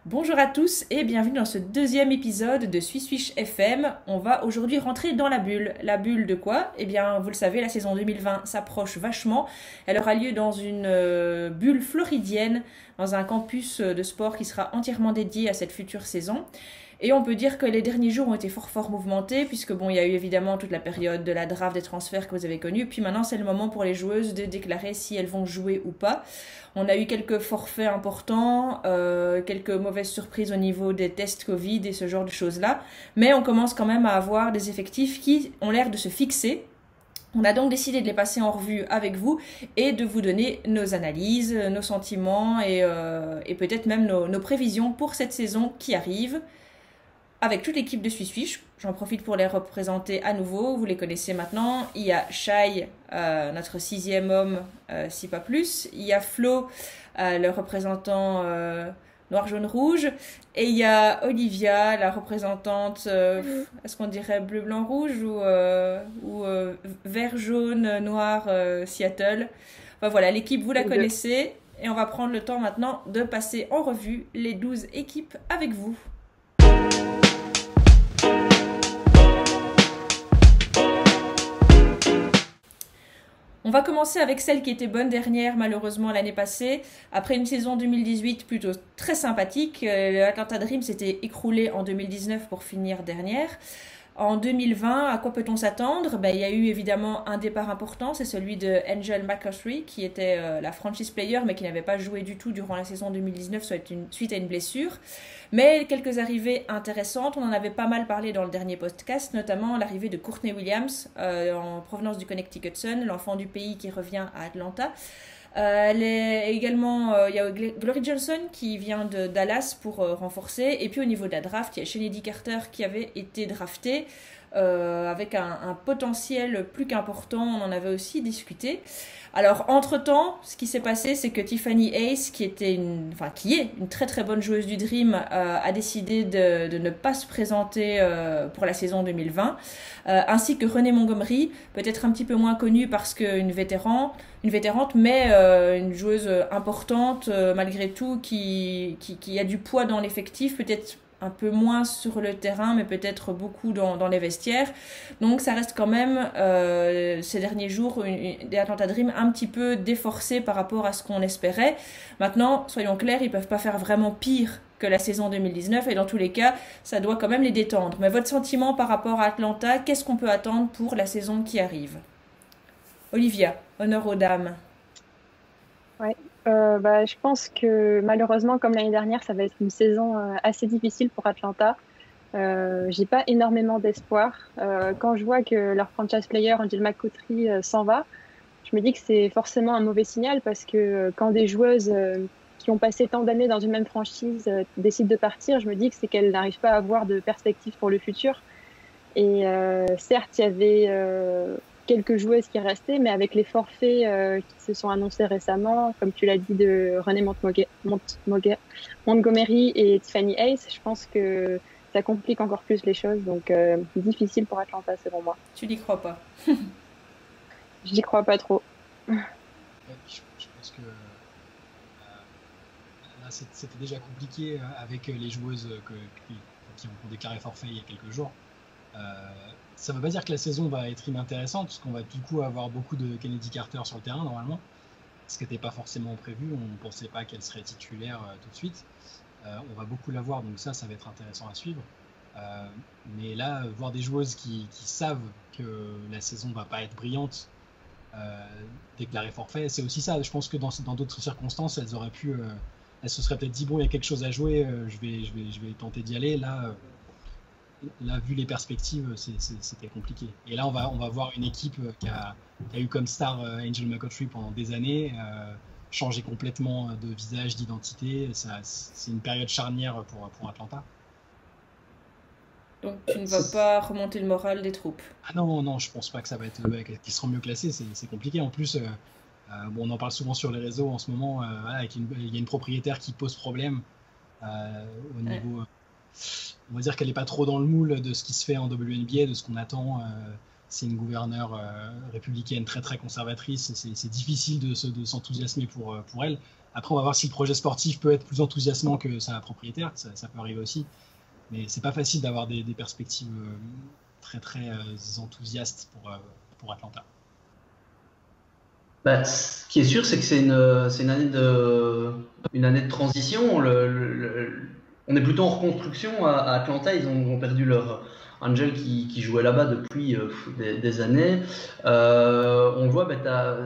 Bonjour à tous et bienvenue dans ce deuxième épisode de Swiss FM. On va aujourd'hui rentrer dans la bulle. La bulle de quoi? Eh bien, vous le savez, la saison 2020 s'approche vachement. Elle aura lieu dans une bulle floridienne, dans un campus de sport qui sera entièrement dédié à cette future saison. Et on peut dire que les derniers jours ont été fort mouvementés, puisque bon, il y a eu évidemment toute la période de la draft des transferts que vous avez connue, puis maintenant c'est le moment pour les joueuses de déclarer si elles vont jouer ou pas. On a eu quelques forfaits importants, quelques mauvaises surprises au niveau des tests Covid et ce genre de choses-là, mais on commence quand même à avoir des effectifs qui ont l'air de se fixer. On a donc décidé de les passer en revue avec vous et de vous donner nos analyses, nos sentiments et peut-être même nos prévisions pour cette saison qui arrive avec toute l'équipe de Swissfish. J'en profite pour les représenter à nouveau. Vous les connaissez maintenant. Il y a Shai, notre sixième homme, si pas plus. Il y a Flo, le représentant noir, jaune, rouge. Et il y a Olivia, la représentante, est-ce qu'on dirait bleu, blanc, rouge ou vert, jaune, noir, Seattle. Enfin voilà, l'équipe, vous la connaissez. Et on va prendre le temps maintenant de passer en revue les 12 équipes avec vous. On va commencer avec celle qui était bonne dernière, malheureusement, l'année passée. Après une saison 2018 plutôt très sympathique, l'Atlanta Dream s'était écroulé en 2019 pour finir dernière. En 2020, à quoi peut-on s'attendre? Il y a eu évidemment un départ important, c'est celui de Angel McCaffrey, qui était la franchise player, mais qui n'avait pas joué du tout durant la saison 2019 suite à une blessure. Mais quelques arrivées intéressantes, on en avait pas mal parlé dans le dernier podcast, notamment l'arrivée de Courtney Williams, en provenance du Connecticut Sun, l'enfant du pays qui revient à Atlanta. Il y a Glory Johnson qui vient de Dallas pour renforcer. Et puis au niveau de la draft, il y a Shenedy Carter qui avait été drafté avec un potentiel plus qu'important. On en avait aussi discuté. Alors entre-temps, ce qui s'est passé, c'est que Tiffany Hayes, qui est une très bonne joueuse du Dream, a décidé de ne pas se présenter pour la saison 2020, ainsi que Renée Montgomery, peut-être un petit peu moins connue parce qu'une vétérante, mais une joueuse importante malgré tout, qui a du poids dans l'effectif, peut-être un peu moins sur le terrain, mais peut-être beaucoup dans les vestiaires. Donc ça reste quand même, ces derniers jours, des Atlanta Dream un petit peu déforcés par rapport à ce qu'on espérait. Maintenant, soyons clairs, ils ne peuvent pas faire vraiment pire que la saison 2019, et dans tous les cas, ça doit quand même les détendre. Mais votre sentiment par rapport à Atlanta, qu'est-ce qu'on peut attendre pour la saison qui arrive? Olivia, honneur aux dames. Ouais. Je pense que malheureusement, comme l'année dernière, ça va être une saison assez difficile pour Atlanta. J'ai pas énormément d'espoir. Quand je vois que leur franchise player, Angel McCoughtry, s'en va, je me dis que c'est forcément un mauvais signal parce que quand des joueuses qui ont passé tant d'années dans une même franchise décident de partir, je me dis que c'est qu'elles n'arrivent pas à avoir de perspective pour le futur. Et certes, il y avait quelques joueuses qui restaient, mais avec les forfaits qui se sont annoncés récemment, comme tu l'as dit, de Renée Montgomery et Tiffany Hayes, je pense que ça complique encore plus les choses. Donc, difficile pour Atlanta, selon moi. Tu n'y crois pas? J'y crois pas trop. Je pense que là, c'était déjà compliqué avec les joueuses qui ont déclaré forfait il y a quelques jours. Ça ne veut pas dire que la saison va être inintéressante, parce qu'on va du coup avoir beaucoup de Kennedy Carter sur le terrain normalement, ce qui n'était pas forcément prévu. On ne pensait pas qu'elle serait titulaire tout de suite. On va beaucoup la voir, donc ça va être intéressant à suivre. Mais là, voir des joueuses qui savent que la saison ne va pas être brillante, déclarer forfait, c'est aussi ça. Je pense que dans d'autres circonstances, elles se seraient peut-être dit bon, il y a quelque chose à jouer, je vais tenter d'y aller. Là, vu les perspectives, c'était compliqué. Et là, on va voir une équipe qui a eu comme star Angel McCaffrey pendant des années, changé complètement de visage, d'identité. C'est une période charnière pour Atlanta. Donc tu ne vas pas remonter le moral des troupes? Ah non, je pense pas que ça va être qu'ils seront mieux classés. C'est compliqué. En plus, on en parle souvent sur les réseaux en ce moment. Voilà, il y a une propriétaire qui pose problème au niveau. On va dire qu'elle n'est pas trop dans le moule de ce qui se fait en WNBA, de ce qu'on attend c'est une gouverneure républicaine très très conservatrice. C'est difficile de s'enthousiasmer pour elle. Après, on va voir si le projet sportif peut être plus enthousiasmant que sa propriétaire. Ça peut arriver aussi. Mais c'est pas facile d'avoir des perspectives très très enthousiastes pour Atlanta. Bah, ce qui est sûr, c'est que c'est une année de transition. On est plutôt en reconstruction à Atlanta. Ils ont perdu leur Angel qui jouait là-bas depuis des années. On voit,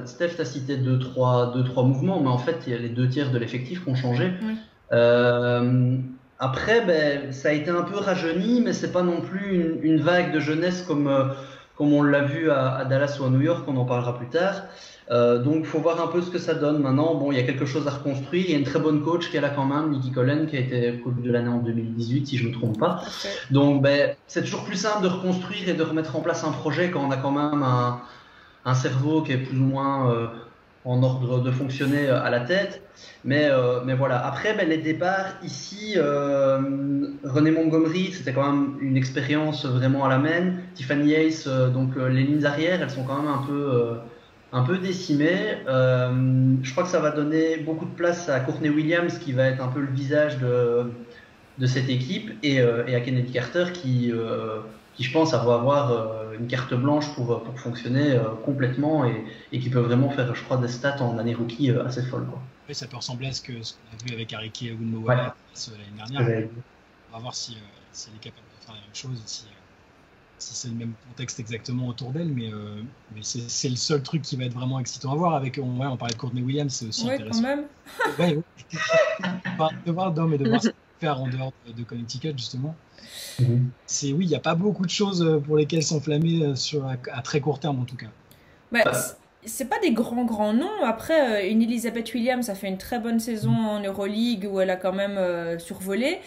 Steph, t'as cité deux, trois mouvements, mais en fait, il y a les 2 tiers de l'effectif qui ont changé. Oui. Après, ça a été un peu rajeuni, mais c'est pas non plus une vague de jeunesse comme on l'a vu à Dallas ou à New York. On en parlera plus tard. Donc, il faut voir un peu ce que ça donne. Maintenant, bon, il y a quelque chose à reconstruire. Il y a une très bonne coach qui est là quand même, Nikki Collen, qui a été coach de l'année en 2018, si je ne me trompe pas. Okay. Donc, c'est toujours plus simple de reconstruire et de remettre en place un projet quand on a quand même un cerveau qui est plus ou moins en ordre de fonctionner à la tête. Mais voilà. Après, les départs ici, René Montgomery, c'était quand même une expérience vraiment à la main. Tiffany Hayes, donc les lignes arrière, elles sont quand même un peu décimé. Je crois que ça va donner beaucoup de place à Courtney Williams, qui va être un peu le visage de cette équipe, et à Kennedy Carter, qui je pense va avoir une carte blanche pour fonctionner complètement, et qui peut vraiment faire, je crois, des stats en année rookie assez folles, quoi. Oui, ça peut ressembler à ce qu'on a vu avec Arike Ogunbowale l'année dernière. On va voir si elle est capable de faire la même chose, si c'est le même contexte exactement autour d'elle, mais c'est le seul truc qui va être vraiment excitant à voir. On parlait de Courtney Williams, c'est aussi intéressant. Quand même. de voir ce qu'il faire en dehors de Connecticut, justement. Oui, il n'y a pas beaucoup de choses pour lesquelles s'enflammer à très court terme, en tout cas. C'est pas des grands noms. Après, une Elizabeth Williams a fait une très bonne saison en Euroleague, où elle a quand même survolé.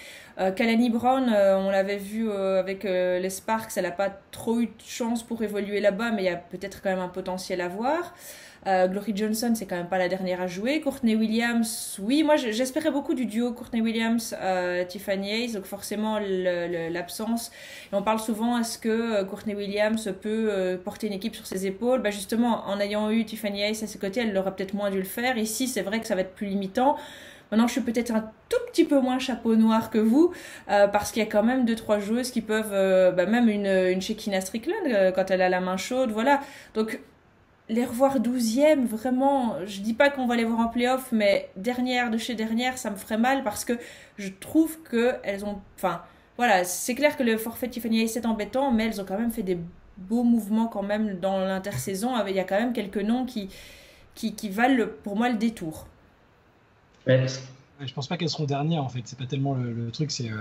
Kalani Brown, on l'avait vu avec les Sparks, elle n'a pas trop eu de chance pour évoluer là-bas, mais il y a peut-être quand même un potentiel à voir. Glory Johnson, c'est quand même pas la dernière à jouer. Courtney Williams, oui, moi j'espérais beaucoup du duo Courtney Williams, Tiffany Hayes, donc forcément l'absence. Et on parle souvent, est-ce que Courtney Williams peut porter une équipe sur ses épaules? Justement, en ayant eu Tiffany Hayes à ses côtés, elle aurait peut-être moins dû le faire. Ici, c'est vrai que ça va être plus limitant. Maintenant, je suis peut-être un tout petit peu moins chapeau noir que vous, parce qu'il y a quand même 2-3 joueuses qui peuvent, même une Shekinah Strickland, quand elle a la main chaude, voilà. Donc, les revoir 12e, vraiment, je dis pas qu'on va les voir en play-off, mais dernière de chez dernière, ça me ferait mal, parce que je trouve qu'elles ont... Enfin, voilà, c'est clair que le forfait Tiffany Hayes est embêtant, mais elles ont quand même fait des beaux mouvements quand même dans l'intersaison. Il y a quand même quelques noms qui valent, pour moi, le détour. Je pense pas qu'elles seront dernières, en fait. C'est pas tellement le truc, c'est...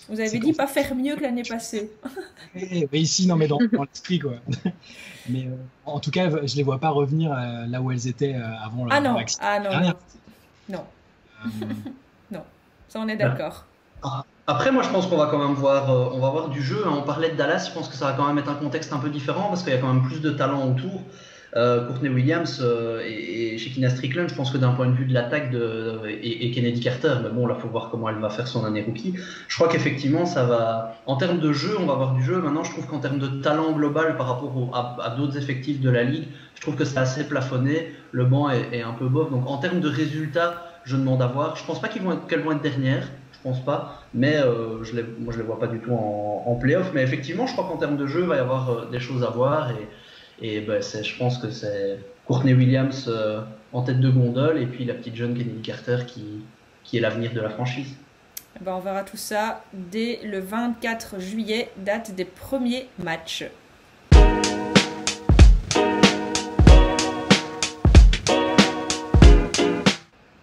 Vous avez dit pas faire mieux que l'année passée. Mais ici, non, mais dans l'esprit, quoi. Mais en tout cas, je les vois pas revenir là où elles étaient avant leur accident. Non. Non, ça on est d'accord. Après, moi, je pense qu'on va quand même voir du jeu. On parlait de Dallas, je pense que ça va quand même être un contexte un peu différent, parce qu'il y a quand même plus de talent autour. Courtney Williams et Shekinah Strickland, je pense que d'un point de vue de l'attaque et Kennedy Carter, mais bon, là, il faut voir comment elle va faire son année rookie. Je crois qu'effectivement, ça va. En termes de jeu, on va avoir du jeu. Maintenant, je trouve qu'en termes de talent global par rapport à d'autres effectifs de la ligue, je trouve que c'est assez plafonné. Le banc est un peu bof. Donc, en termes de résultats, je demande à voir. Je pense pas qu'elles vont être dernières. Je pense pas. Mais moi, je les vois pas du tout en play-off. Mais effectivement, je crois qu'en termes de jeu, il va y avoir des choses à voir. Et je pense que c'est Courtney Williams en tête de gondole, et puis la petite jeune Kennedy Carter qui est l'avenir de la franchise. On verra tout ça dès le 24 juillet, date des premiers matchs.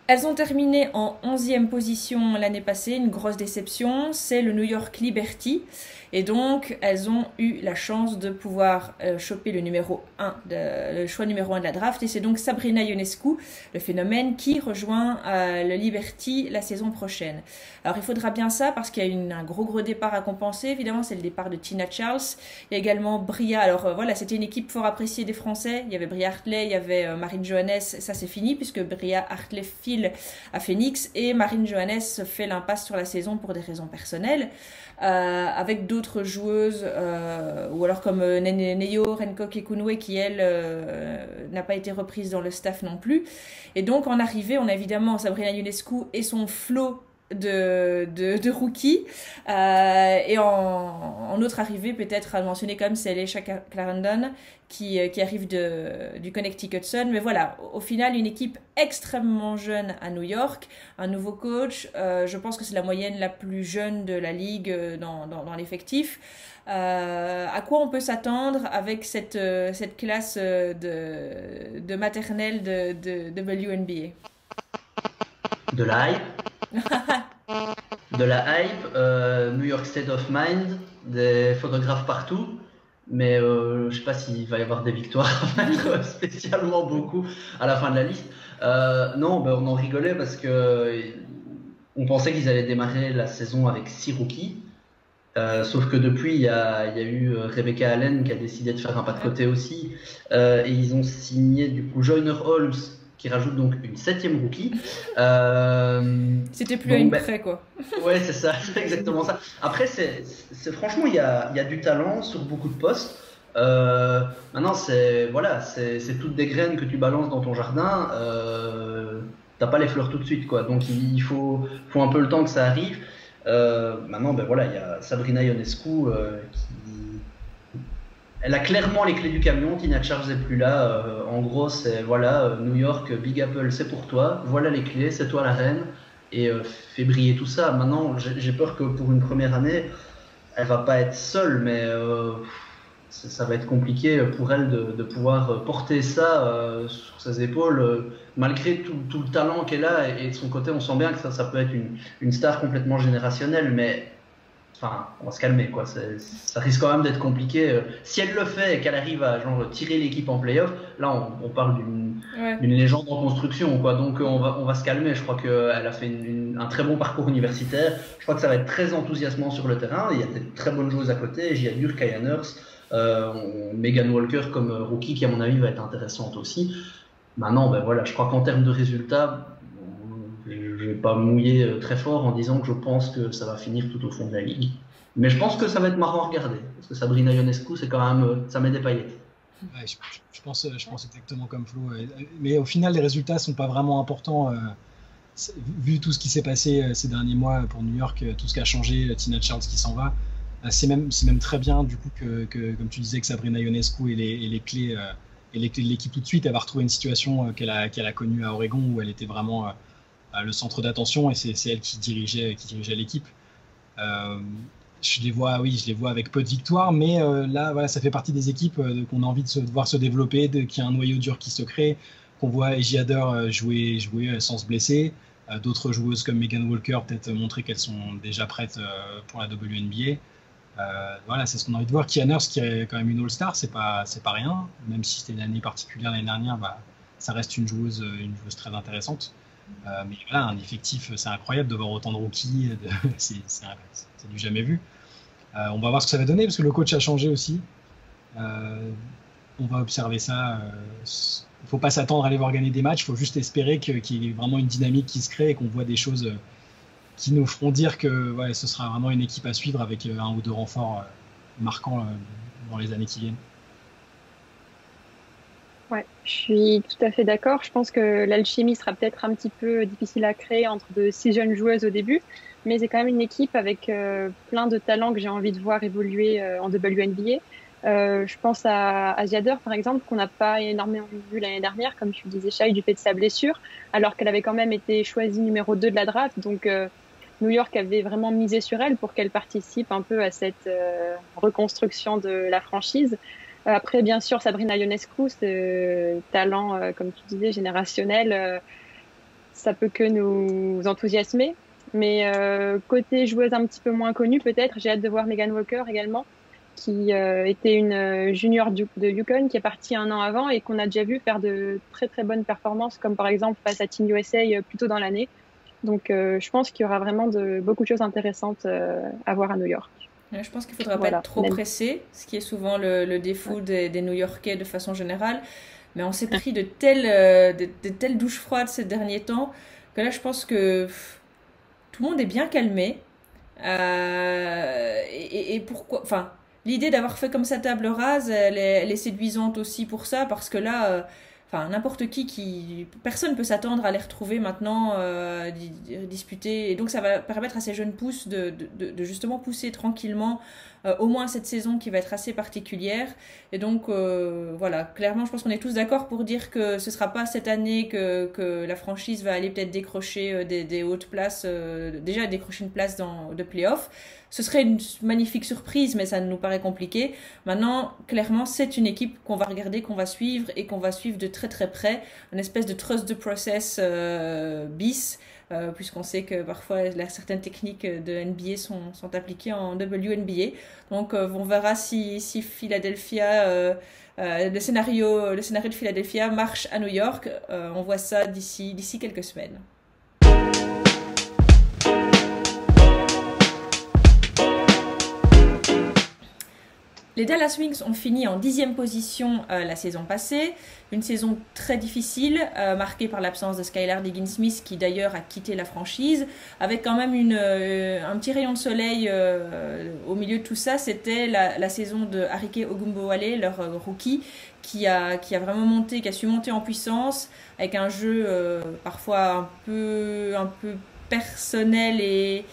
Elles ont terminé en 11e position l'année passée, une grosse déception, c'est le New York Liberty. Et donc, elles ont eu la chance de pouvoir choper le choix numéro 1 de la draft. Et c'est donc Sabrina Ionescu, le phénomène, qui rejoint le Liberty la saison prochaine. Alors, il faudra bien ça parce qu'il y a un gros départ à compenser. Évidemment, c'est le départ de Tina Charles. Il y a également Bria. Alors, voilà, c'était une équipe fort appréciée des Français. Il y avait Bria Hartley, il y avait Marine Johannes. Ça, c'est fini puisque Bria Hartley file Hill à Phoenix, et Marine Johannes fait l'impasse sur la saison pour des raisons personnelles, avec d'autres joueuses, ou alors comme Neyo Rencock Ekunwe qui, elle, n'a pas été reprise dans le staff non plus. Et donc, en arrivée, on a évidemment Sabrina Ionescu et son flot de rookies, et en autre arrivée peut-être à mentionner comme c'est Alicia Clarendon qui arrive du Connecticut Sun. Mais voilà, au final une équipe extrêmement jeune à New York, un nouveau coach, je pense que c'est la moyenne la plus jeune de la ligue dans l'effectif. À quoi on peut s'attendre avec cette classe de maternelle de WNBA? De la hype. De la hype, New York State of Mind, des photographes partout, mais je sais pas s'il va y avoir des victoires à mettre spécialement beaucoup à la fin de la liste. Non, on en rigolait parce que on pensait qu'ils allaient démarrer la saison avec 6 rookies, sauf que depuis il y a eu Rebecca Allen qui a décidé de faire un pas de côté aussi, et ils ont signé du coup Joyner Holmes, qui rajoute donc une 7e rookie. C'était plus à une près, quoi. Ouais, c'est ça, c'est exactement ça. Après, c'est franchement, il y a du talent sur beaucoup de postes. Maintenant, c'est toutes des graines que tu balances dans ton jardin. T'as pas les fleurs tout de suite, quoi. Donc, il faut un peu le temps que ça arrive. Maintenant, il y a Sabrina Ionescu elle a clairement les clés du camion. Tina Charles n'est plus là. En gros, c'est New York, Big Apple, c'est pour toi. Voilà les clés, c'est toi la reine. Et fais briller tout ça. Maintenant, j'ai peur que pour une première année, elle va pas être seule, mais ça va être compliqué pour elle de pouvoir porter ça sur ses épaules, malgré tout le talent qu'elle a. Et de son côté, on sent bien que ça peut être une star complètement générationnelle, mais enfin, on va se calmer, quoi. Ça risque quand même d'être compliqué. Si elle le fait et qu'elle arrive à tirer l'équipe en play-off, là on parle d'une légende en construction, quoi. Donc on va se calmer. Je crois qu'elle a fait un très bon parcours universitaire. Je crois que ça va être très enthousiasmant sur le terrain. Il y a des très bonnes joueuses à côté. Jia Dur, Kaya Nurse, Megan Walker comme rookie qui à mon avis va être intéressante aussi. Maintenant, je crois qu'en termes de résultats, je ne vais pas mouiller très fort en disant que je pense que ça va finir tout au fond de la ligue. Mais je pense que ça va être marrant à regarder. Parce que Sabrina Ionescu, c'est quand même, ça met des paillettes. Ouais, je pense exactement comme Flo. Mais au final, les résultats ne sont pas vraiment importants. Vu tout ce qui s'est passé ces derniers mois pour New York, tout ce qui a changé, Tina Charles qui s'en va, c'est même très bien du coup que comme tu disais, que Sabrina Ionescu ait les clés de l'équipe tout de suite. Elle va retrouver une situation qu'elle a connue à Oregon où elle était vraiment le centre d'attention, et c'est elle qui dirigeait l'équipe. Je les vois avec peu de victoires, mais là, ça fait partie des équipes qu'on a envie de voir se développer, qu'il y a un noyau dur qui se crée, qu'on voit Ejia Dur jouer sans se blesser. D'autres joueuses comme Megan Walker peut-être montrer qu'elles sont déjà prêtes pour la WNBA. C'est ce qu'on a envie de voir. Kaya Nurse, qui est quand même une All-Star, c'est pas rien, même si c'était une année particulière l'année dernière, ça reste une joueuse très intéressante. Mais voilà, un effectif, c'est incroyable de voir autant de rookies, c'est du jamais vu. On va voir ce que ça va donner parce que le coach a changé aussi. On va observer ça. Il ne faut pas s'attendre à les voir gagner des matchs, il faut juste espérer qu'il y ait vraiment une dynamique qui se crée et qu'on voit des choses qui nous feront dire que ce sera vraiment une équipe à suivre avec un ou deux renforts marquants dans les années qui viennent. Ouais, je suis tout à fait d'accord. Je pense que l'alchimie sera peut-être un petit peu difficile à créer entre de 6 jeunes joueuses au début, mais c'est quand même une équipe avec plein de talents que j'ai envie de voir évoluer en WNBA. Je pense à Ejia Dur, par exemple, qu'on n'a pas énormément vu l'année dernière, comme tu le disais, Shai, du fait de sa blessure, alors qu'elle avait quand même été choisie numéro 2 de la draft. Donc New York avait vraiment misé sur elle pour qu'elle participe un peu à cette reconstruction de la franchise. Après, bien sûr, Sabrina Ionescu, ce talent, comme tu disais, générationnel, ça peut que nous enthousiasmer. Mais côté joueuse un petit peu moins connue, peut-être, j'ai hâte de voir Megan Walker également, qui était une junior de UConn, qui est partie un an avant et qu'on a déjà vu faire de très très bonnes performances, comme par exemple face à Team USA plus tôt dans l'année. Donc, je pense qu'il y aura vraiment beaucoup de choses intéressantes à voir à New York. Je pense qu'il ne faudra pas être trop pressé, ce qui est souvent le défaut des New-Yorkais de façon générale. Mais on s'est pris de telles douches froides ces derniers temps que là, je pense que tout le monde est bien calmé. Et pourquoi, enfin, l'idée d'avoir fait comme ça table rase, elle est séduisante aussi pour ça, parce que là, enfin, n'importe personne peut s'attendre à les retrouver maintenant disputer, et donc ça va permettre à ces jeunes pousses de justement pousser tranquillement, au moins cette saison qui va être assez particulière. Et donc voilà, clairement, je pense qu'on est tous d'accord pour dire que ce sera pas cette année que la franchise va aller peut-être décrocher des hautes places, déjà décrocher une place de play-off. Ce serait une magnifique surprise, mais ça nous paraît compliqué. Maintenant, clairement, c'est une équipe qu'on va regarder, qu'on va suivre et qu'on va suivre de très très près. Une espèce de trust the process bis, puisqu'on sait que parfois certaines techniques de NBA sont appliquées en WNBA. Donc on verra si Philadelphia, le scénario de Philadelphia marche à New York. On voit ça d'ici quelques semaines. Les Dallas Wings ont fini en 10e position la saison passée, une saison très difficile, marquée par l'absence de Skylar Diggins-Smith, qui d'ailleurs a quitté la franchise, avec quand même un petit rayon de soleil au milieu de tout ça. C'était la saison de Arike Ogunbowale, leur rookie, qui a vraiment monté, qui a su monter en puissance, avec un jeu parfois un peu personnel et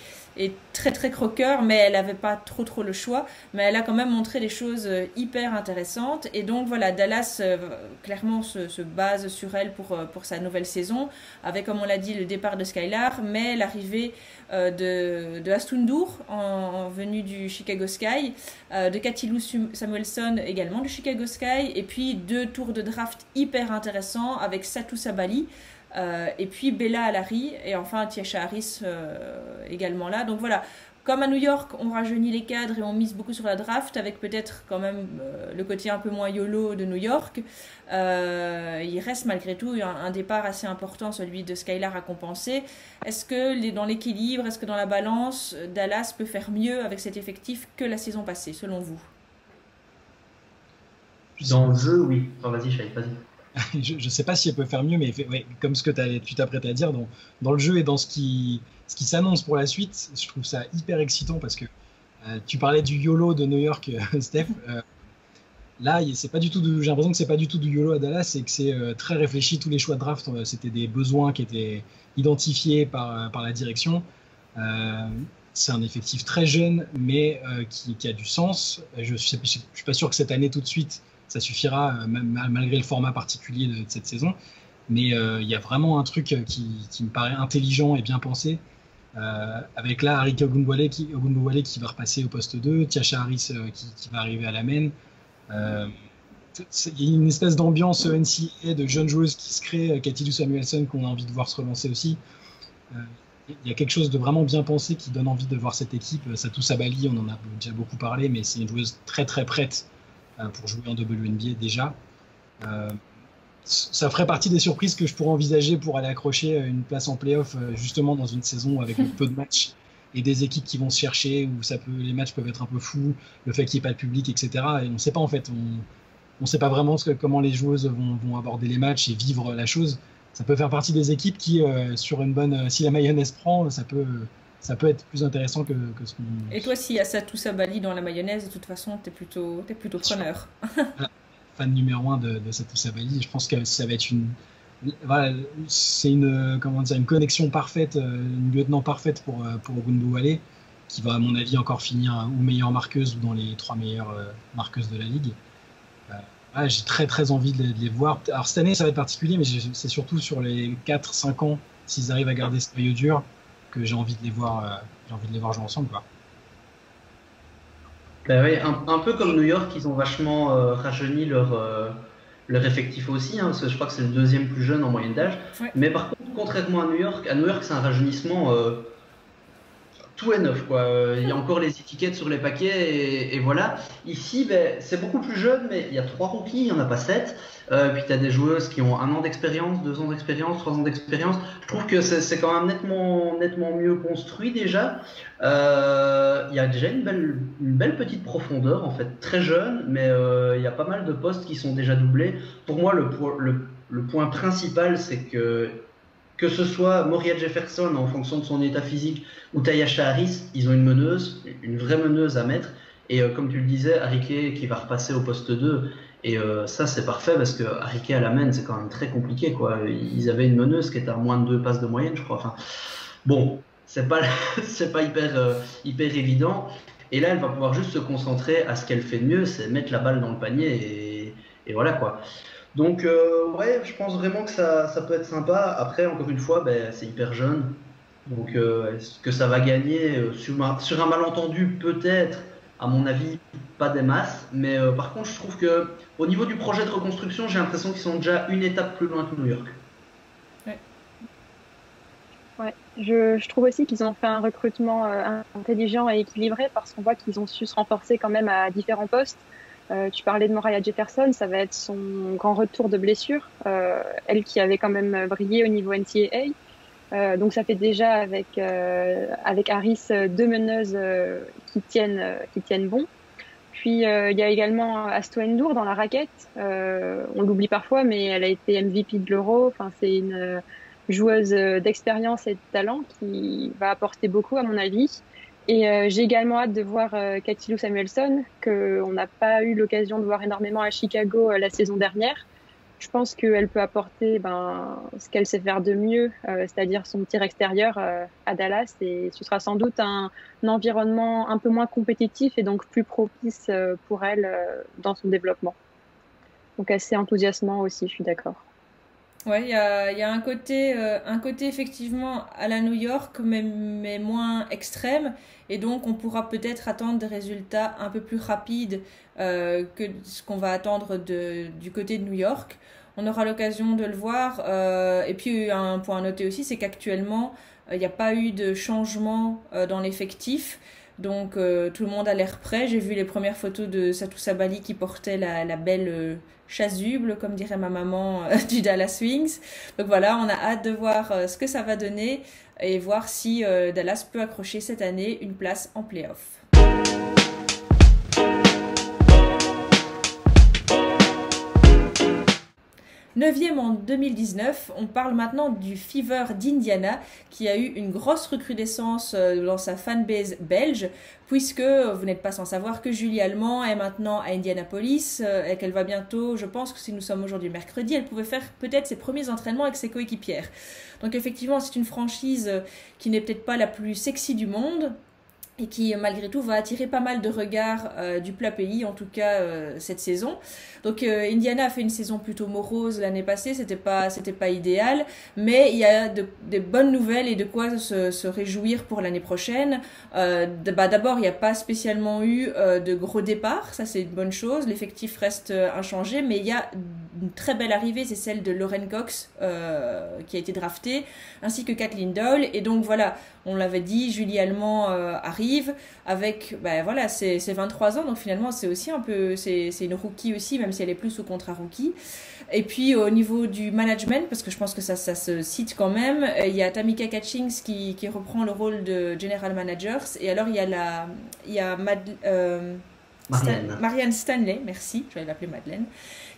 très très croqueur, mais elle n'avait pas trop le choix, mais elle a quand même montré des choses hyper intéressantes. Et donc voilà, Dallas clairement se base sur elle pour sa nouvelle saison, avec, comme on l'a dit, le départ de Skylar, mais l'arrivée de Astundur en venue du Chicago Sky, de Cathy Lou Samuelson également du Chicago Sky, et puis 2 tours de draft hyper intéressants avec Satou Sabali, et puis Bella Alari, et enfin Tiasha Harris également là. Donc voilà, comme à New York, on rajeunit les cadres et on mise beaucoup sur la draft, avec peut-être quand même le côté un peu moins YOLO de New York. Il reste malgré tout un départ assez important, celui de Skylar, à compenser. Est-ce que dans l'équilibre, est-ce que dans la balance, Dallas peut faire mieux avec cet effectif que la saison passée, selon vous? Dans le jeu, oui. Enfin, vas-y, Shai, vas-y. Je ne sais pas si elle peut faire mieux, mais ouais, comme ce que tu t'apprêtes à dire, dans le jeu et dans ce qui s'annonce pour la suite, je trouve ça hyper excitant, parce que tu parlais du YOLO de New York, Steph. Là, c'est pas du tout j'ai l'impression que c'est pas du tout du YOLO à Dallas, et que c'est très réfléchi. Tous les choix de draft, c'était des besoins qui étaient identifiés par la direction. C'est un effectif très jeune, mais qui a du sens. Je suis pas sûr que cette année, tout de suite, ça suffira, malgré le format particulier de cette saison. Mais il y a vraiment un truc qui me paraît intelligent et bien pensé. Avec là Arike Ogunbowale qui va repasser au poste 2, Tiasha Harris qui va arriver à la main. Il y a une espèce d'ambiance NCAA de jeunes joueuses qui se crée, Cathy Lou Samuelson, qu'on a envie de voir se relancer aussi. Il y a quelque chose de vraiment bien pensé qui donne envie de voir cette équipe. Satou Sabali, on en a déjà beaucoup parlé, mais c'est une joueuse très très prête pour jouer en WNBA déjà. Ça ferait partie des surprises que je pourrais envisager pour aller accrocher une place en play-off, justement dans une saison avec peu de matchs et des équipes qui vont se chercher, où les matchs peuvent être un peu fous, le fait qu'il n'y ait pas de public, etc. Et on ne sait pas, en fait, on sait pas vraiment comment les joueuses vont aborder les matchs et vivre la chose. Ça peut faire partie des équipes qui, sur une bonne, si la mayonnaise prend, ça peut être plus intéressant que ce qu'on... Et toi, s'il y a Satou Sabali dans la mayonnaise, de toute façon, t'es plutôt preneur. Voilà. Fan numéro 1 de Satou Sabali. Je pense que ça va être c'est une connexion parfaite, une lieutenant parfaite pour Ogunbowale, qui va, à mon avis, encore finir ou meilleure marqueuse ou dans les 3 meilleures marqueuses de la ligue. J'ai très très envie de les voir. Alors cette année, ça va être particulier, mais c'est surtout sur les 4-5 ans, s'ils arrivent à garder ce noyau dur, que j'ai envie de les voir jouer ensemble, quoi. Ben oui, un peu comme New York, ils ont vachement rajeuni leur effectif aussi, hein, parce que je crois que c'est le 2e plus jeune en moyenne d'âge. Ouais. Mais par contre, contrairement à New York, c'est un rajeunissement tout est neuf, quoi. Il y a encore les étiquettes sur les paquets et voilà. Ici, c'est beaucoup plus jeune, mais il y a 3 rookies, il n'y en a pas 7. Puis tu as des joueuses qui ont 1 an d'expérience, 2 ans d'expérience, 3 ans d'expérience. Je trouve que c'est quand même nettement mieux construit déjà. Il y a déjà une belle petite profondeur, en fait, très jeune, mais il y a pas mal de postes qui sont déjà doublés. Pour moi, le point principal, c'est que que ce soit Moriah Jefferson en fonction de son état physique ou Tyasha Harris, ils ont une meneuse, une vraie meneuse à mettre. Et comme tu le disais, Harry qui va repasser au poste 2. Et ça, c'est parfait parce que Harry à la main, c'est quand même très compliqué, quoi. Ils avaient une meneuse qui était à moins de 2 passes de moyenne, je crois. Enfin, bon, c'est pas, c'est pas hyper évident. Et là, elle va pouvoir juste se concentrer à ce qu'elle fait de mieux, c'est mettre la balle dans le panier et voilà, quoi. Donc, ouais, je pense vraiment que ça peut être sympa. Après, encore une fois, ben, c'est hyper jeune. Donc, est-ce que ça va gagner sur un malentendu, peut-être, à mon avis, pas des masses. Mais par contre, je trouve que au niveau du projet de reconstruction, j'ai l'impression qu'ils sont déjà une étape plus loin que New York. Ouais. Je trouve aussi qu'ils ont fait un recrutement intelligent et équilibré parce qu'on voit qu'ils ont su se renforcer quand même à différents postes. Tu parlais de Moriah Jefferson, ça va être son grand retour de blessure, elle qui avait quand même brillé au niveau NCAA. Donc ça fait déjà avec Harris deux meneuses qui tiennent bon. Puis il y a également Asto Endour dans la raquette. On l'oublie parfois, mais elle a été MVP de l'Euro. Enfin, c'est une joueuse d'expérience et de talent qui va apporter beaucoup à mon avis. Et j'ai également hâte de voir Katy Lou Samuelson, qu'on n'a pas eu l'occasion de voir énormément à Chicago la saison dernière. Je pense qu'elle peut apporter ce qu'elle sait faire de mieux, c'est-à-dire son tir extérieur à Dallas. Et ce sera sans doute un environnement un peu moins compétitif et donc plus propice pour elle dans son développement. Donc assez enthousiasmant aussi, je suis d'accord. Ouais, il y a un côté effectivement à la New York, mais moins extrême. Et donc, on pourra peut-être attendre des résultats un peu plus rapides que ce qu'on va attendre du côté de New York. On aura l'occasion de le voir. Et puis, un point à noter aussi, c'est qu'actuellement, il n'y a pas eu de changement dans l'effectif. Donc, tout le monde a l'air prêt. J'ai vu les premières photos de Satou Sabali qui portait la belle chasuble, comme dirait ma maman, du Dallas Wings. Donc voilà, on a hâte de voir ce que ça va donner et voir si Dallas peut accrocher cette année une place en play-off. 9e en 2019, on parle maintenant du Fever d'Indiana qui a eu une grosse recrudescence dans sa fanbase belge, puisque vous n'êtes pas sans savoir que Julie Allemand est maintenant à Indianapolis et qu'elle va bientôt, je pense que si nous sommes aujourd'hui mercredi, elle pouvait faire peut-être ses premiers entraînements avec ses coéquipières. Donc effectivement, c'est une franchise qui n'est peut-être pas la plus sexy du monde, et qui malgré tout va attirer pas mal de regards du plat pays, en tout cas cette saison. Donc Indiana a fait une saison plutôt morose l'année passée, c'était pas idéal, mais il y a des bonnes nouvelles et de quoi se réjouir pour l'année prochaine. D'abord, il n'y a pas spécialement eu de gros départs, ça c'est une bonne chose, l'effectif reste inchangé, mais il y a une très belle arrivée, c'est celle de Lauren Cox qui a été draftée, ainsi que Kathleen Doyle, et donc voilà, on l'avait dit, Julie Allemand arrive avec, voilà, c'est 23 ans, donc finalement c'est aussi un peu, c'est une rookie aussi, même si elle est plus sous contrat rookie. Et puis au niveau du management, parce que je pense que ça se cite quand même, il y a Tamika Catchings qui reprend le rôle de General Managers, et alors il y a Marianne Stanley, merci, je vais l'appeler Madeleine,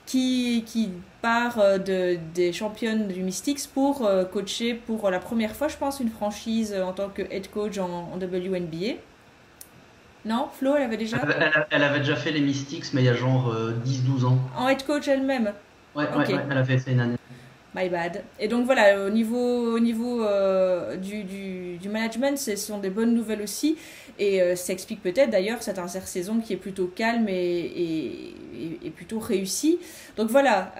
qui part des championnes du Mystics pour coacher pour la première fois, je pense, une franchise en tant que head coach en WNBA. Non, Flo, elle avait déjà Elle avait déjà fait les Mystics, mais il y a genre 10-12 ans. en head coach elle-même. Ouais, elle avait fait une année. My bad. Et donc voilà, au niveau du management, ce sont des bonnes nouvelles aussi. Et ça explique peut-être d'ailleurs cette intersaison qui est plutôt calme et plutôt réussie. Donc voilà,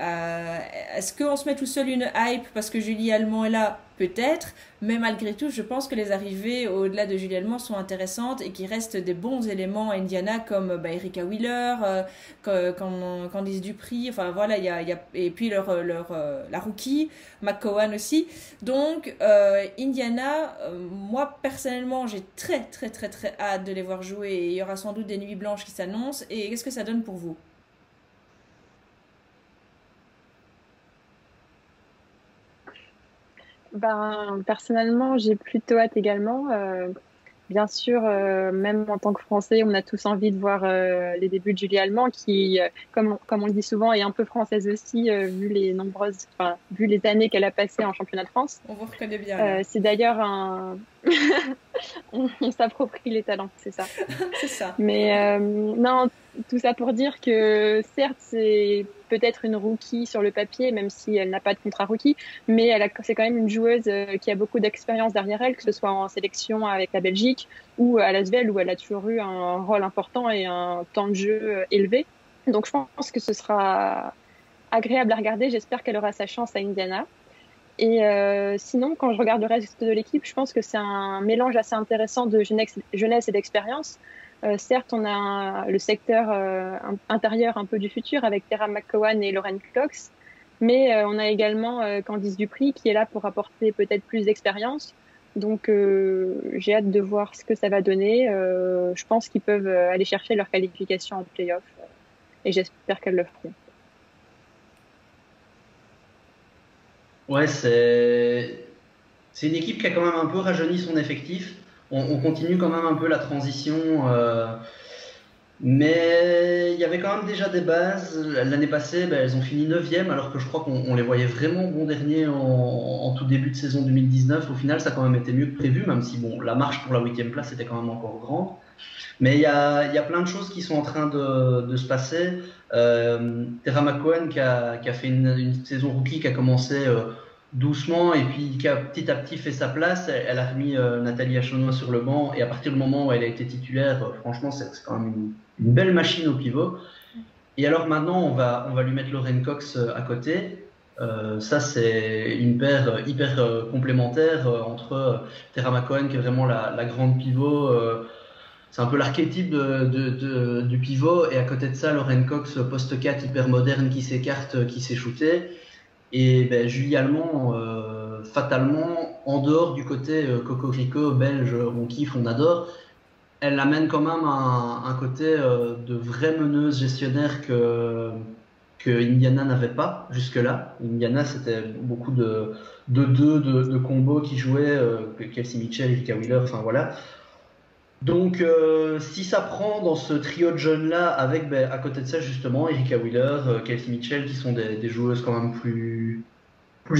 est-ce qu'on se met tout seul une hype parce que Julie Allemand est là? Peut-être, mais malgré tout, je pense que les arrivées au-delà de Julie Allemand sont intéressantes et qu'il reste des bons éléments à Indiana comme Erika Wheeler, Candice Dupri, enfin voilà, et puis la rookie, McCowan aussi. Donc Indiana, moi personnellement, j'ai très très très très hâte de les voir jouer et il y aura sans doute des nuits blanches qui s'annoncent. Et qu'est-ce que ça donne pour vous? Personnellement, j'ai plutôt hâte également. Bien sûr, même en tant que Français, on a tous envie de voir les débuts de Julie Allemand, qui, comme on le dit souvent, est un peu française aussi, vu les années qu'elle a passées en championnat de France. On vous reconnaît bien là. C'est d'ailleurs un, on s'approprie les talents, c'est ça. C'est ça. Mais non, tout ça pour dire que certes, c'est peut-être une rookie sur le papier, même si elle n'a pas de contrat rookie, mais c'est quand même une joueuse qui a beaucoup d'expérience derrière elle, que ce soit en sélection avec la Belgique ou à l'Asvel, où elle a toujours eu un rôle important et un temps de jeu élevé. Donc je pense que ce sera agréable à regarder. J'espère qu'elle aura sa chance à Indiana. Et sinon, quand je regarde le reste de l'équipe, je pense que c'est un mélange assez intéressant de jeunesse et d'expérience. Certes, on a le secteur intérieur un peu du futur avec Tara McCowan et Lauren Cox, mais on a également Candice Dupri qui est là pour apporter peut-être plus d'expérience. Donc, j'ai hâte de voir ce que ça va donner. Je pense qu'ils peuvent aller chercher leur qualification en play-off et j'espère qu'elles le feront. Ouais, c'est une équipe qui a quand même un peu rajeuni son effectif. On continue quand même un peu la transition, mais il y avait quand même déjà des bases. L'année passée, elles ont fini 9e, alors que je crois qu'on les voyait vraiment bons derniers en tout début de saison 2019. Au final, ça a quand même été mieux que prévu, même si bon, la marche pour la 8e place était quand même encore grande. Mais il y a plein de choses qui sont en train de se passer. Tara McCowan qui a fait une saison rookie qui a commencé doucement et puis qui a petit à petit fait sa place. Elle a remis Nathalie Achonnois sur le banc et à partir du moment où elle a été titulaire, franchement, c'est quand même une belle machine au pivot. Et alors maintenant, on va lui mettre Lauren Cox à côté. Ça, c'est une paire hyper complémentaire entre Tara McCowan qui est vraiment la grande pivot. C'est un peu l'archétype du pivot. Et à côté de ça, Lauren Cox, poste 4 hyper moderne qui s'écarte, qui s'est shooté. Et Julie Allemand, fatalement, en dehors du côté cocorico, belge, on kiffe, on adore, elle amène quand même un côté de vraie meneuse gestionnaire que Indiana n'avait pas jusque-là. Indiana, c'était beaucoup de combos qui jouaient, Kelsey Mitchell, Erika Wheeler, enfin voilà. Donc, si ça prend dans ce trio de jeunes-là, avec à côté de ça, justement, Erika Wheeler, Kelsey Mitchell, qui sont des joueuses quand même plus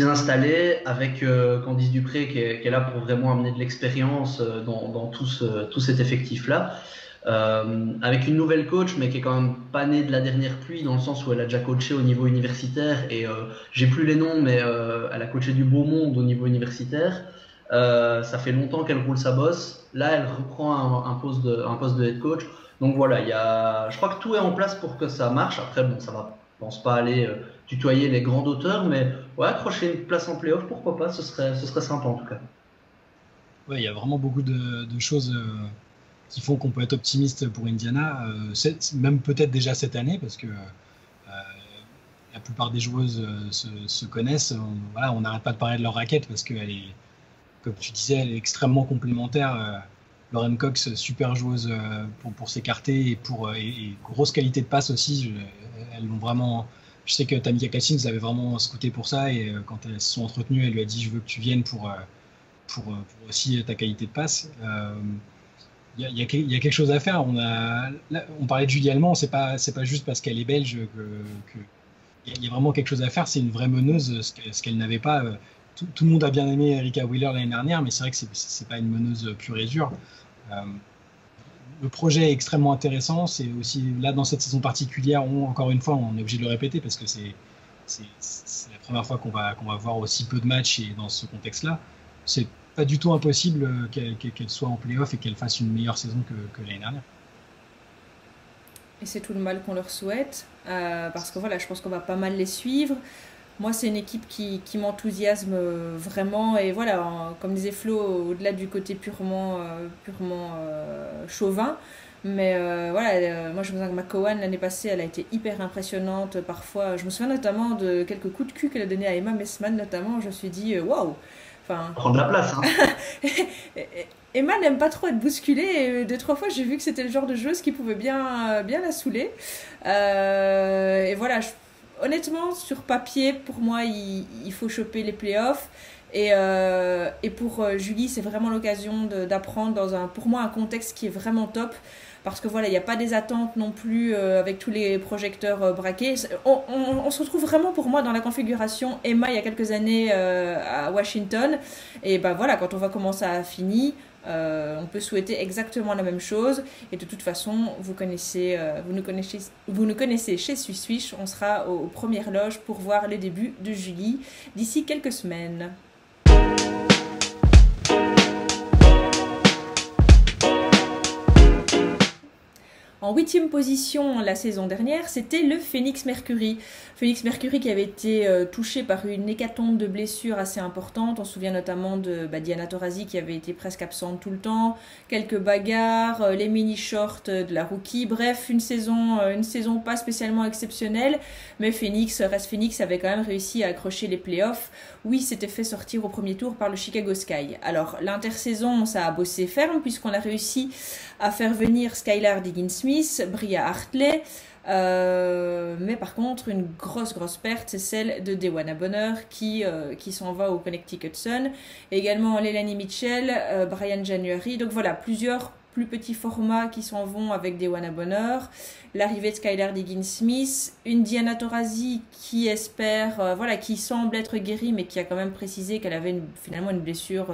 installées, avec Candice Dupré, qui est là pour vraiment amener de l'expérience dans tout cet effectif-là. Avec une nouvelle coach, mais qui est quand même pas née de la dernière pluie, dans le sens où elle a déjà coaché au niveau universitaire, et j'ai plus les noms, mais elle a coaché du beau monde au niveau universitaire. Ça fait longtemps qu'elle roule sa bosse. Là, elle reprend un poste de head coach. Donc voilà, je crois que tout est en place pour que ça marche. Après, bon, ça va, je pense pas aller tutoyer les grands auteurs, mais ouais, accrocher une place en playoff, pourquoi pas, ce serait sympa en tout cas. Ouais, il y a vraiment beaucoup de choses qui font qu'on peut être optimiste pour Indiana, même peut-être déjà cette année, parce que la plupart des joueuses se connaissent. On n'arrête pas de parler de leur raquette parce qu'elle est, comme tu disais, elle est extrêmement complémentaire. Lauren Cox, super joueuse pour s'écarter et grosse qualité de passe aussi. Elles l'ont vraiment. Je sais que Tamika Catchings avait vraiment scouté pour ça et quand elles se sont entretenues, elle lui a dit je veux que tu viennes pour aussi ta qualité de passe. Il y a quelque chose à faire. On parlait de Julie Allemand, c'est pas juste parce qu'elle est belge que il y a vraiment quelque chose à faire. C'est une vraie meneuse, ce qu'elle n'avait pas. Tout le monde a bien aimé Erika Wheeler l'année dernière, mais c'est vrai que c'est pas une meneuse pure et dure. Le projet est extrêmement intéressant. C'est aussi là dans cette saison particulière, encore une fois, on est obligé de le répéter parce que c'est la première fois qu'on va voir aussi peu de matchs et dans ce contexte-là. C'est pas du tout impossible qu'elle soit en play-off et qu'elle fasse une meilleure saison que l'année dernière. Et c'est tout le mal qu'on leur souhaite, parce que voilà, je pense qu'on va pas mal les suivre. Moi, c'est une équipe qui m'enthousiasme vraiment. Et voilà, comme disait Flo, au-delà du côté purement chauvin. Mais moi, je me souviens que McCowan, l'année passée, elle a été hyper impressionnante. Parfois, je me souviens notamment de quelques coups de cul qu'elle a donnés à Emma Messman, notamment. Je me suis dit, waouh! Enfin, prendre la place, hein. Emma n'aime pas trop être bousculée. Et 2-3 fois, j'ai vu que c'était le genre de joueuse qui pouvait bien la saouler. Et voilà, honnêtement, sur papier, pour moi, il faut choper les playoffs. Et pour Julie, c'est vraiment l'occasion d'apprendre dans pour moi, un contexte qui est vraiment top. Parce que voilà, il n'y a pas des attentes non plus avec tous les projecteurs braqués. On se retrouve vraiment pour moi dans la configuration Emma il y a quelques années à Washington. Et ben voilà, quand on voit comment ça a fini, on peut souhaiter exactement la même chose. Et de toute façon, vous nous connaissez chez Swiss Swish. On sera aux premières loges pour voir les débuts de Julie d'ici quelques semaines. En 8e position la saison dernière, c'était le Phoenix Mercury. Phoenix Mercury qui avait été touché par une hécatombe de blessures assez importante. On se souvient notamment de Diana Taurasi qui avait été presque absente tout le temps. Quelques bagarres, les mini-shorts de la rookie. Bref, une saison pas spécialement exceptionnelle. Mais Phoenix avait quand même réussi à accrocher les playoffs. Oui, s'était fait sortir au premier tour par le Chicago Sky. Alors, l'intersaison, ça a bossé ferme puisqu'on a réussi à faire venir Skylar Diggins-Smith, Bria Hartley, mais par contre une grosse perte, c'est celle de Dewana Bonheur qui s'en va au Connecticut Sun, et également Leilani Mitchell, Brian January. Donc voilà, plusieurs plus petits formats qui s'en vont avec Dewana Bonheur, l'arrivée de Skylar Diggins-Smith, une Diana Taurasi qui espère, qui semble être guérie mais qui a quand même précisé qu'elle avait finalement une blessure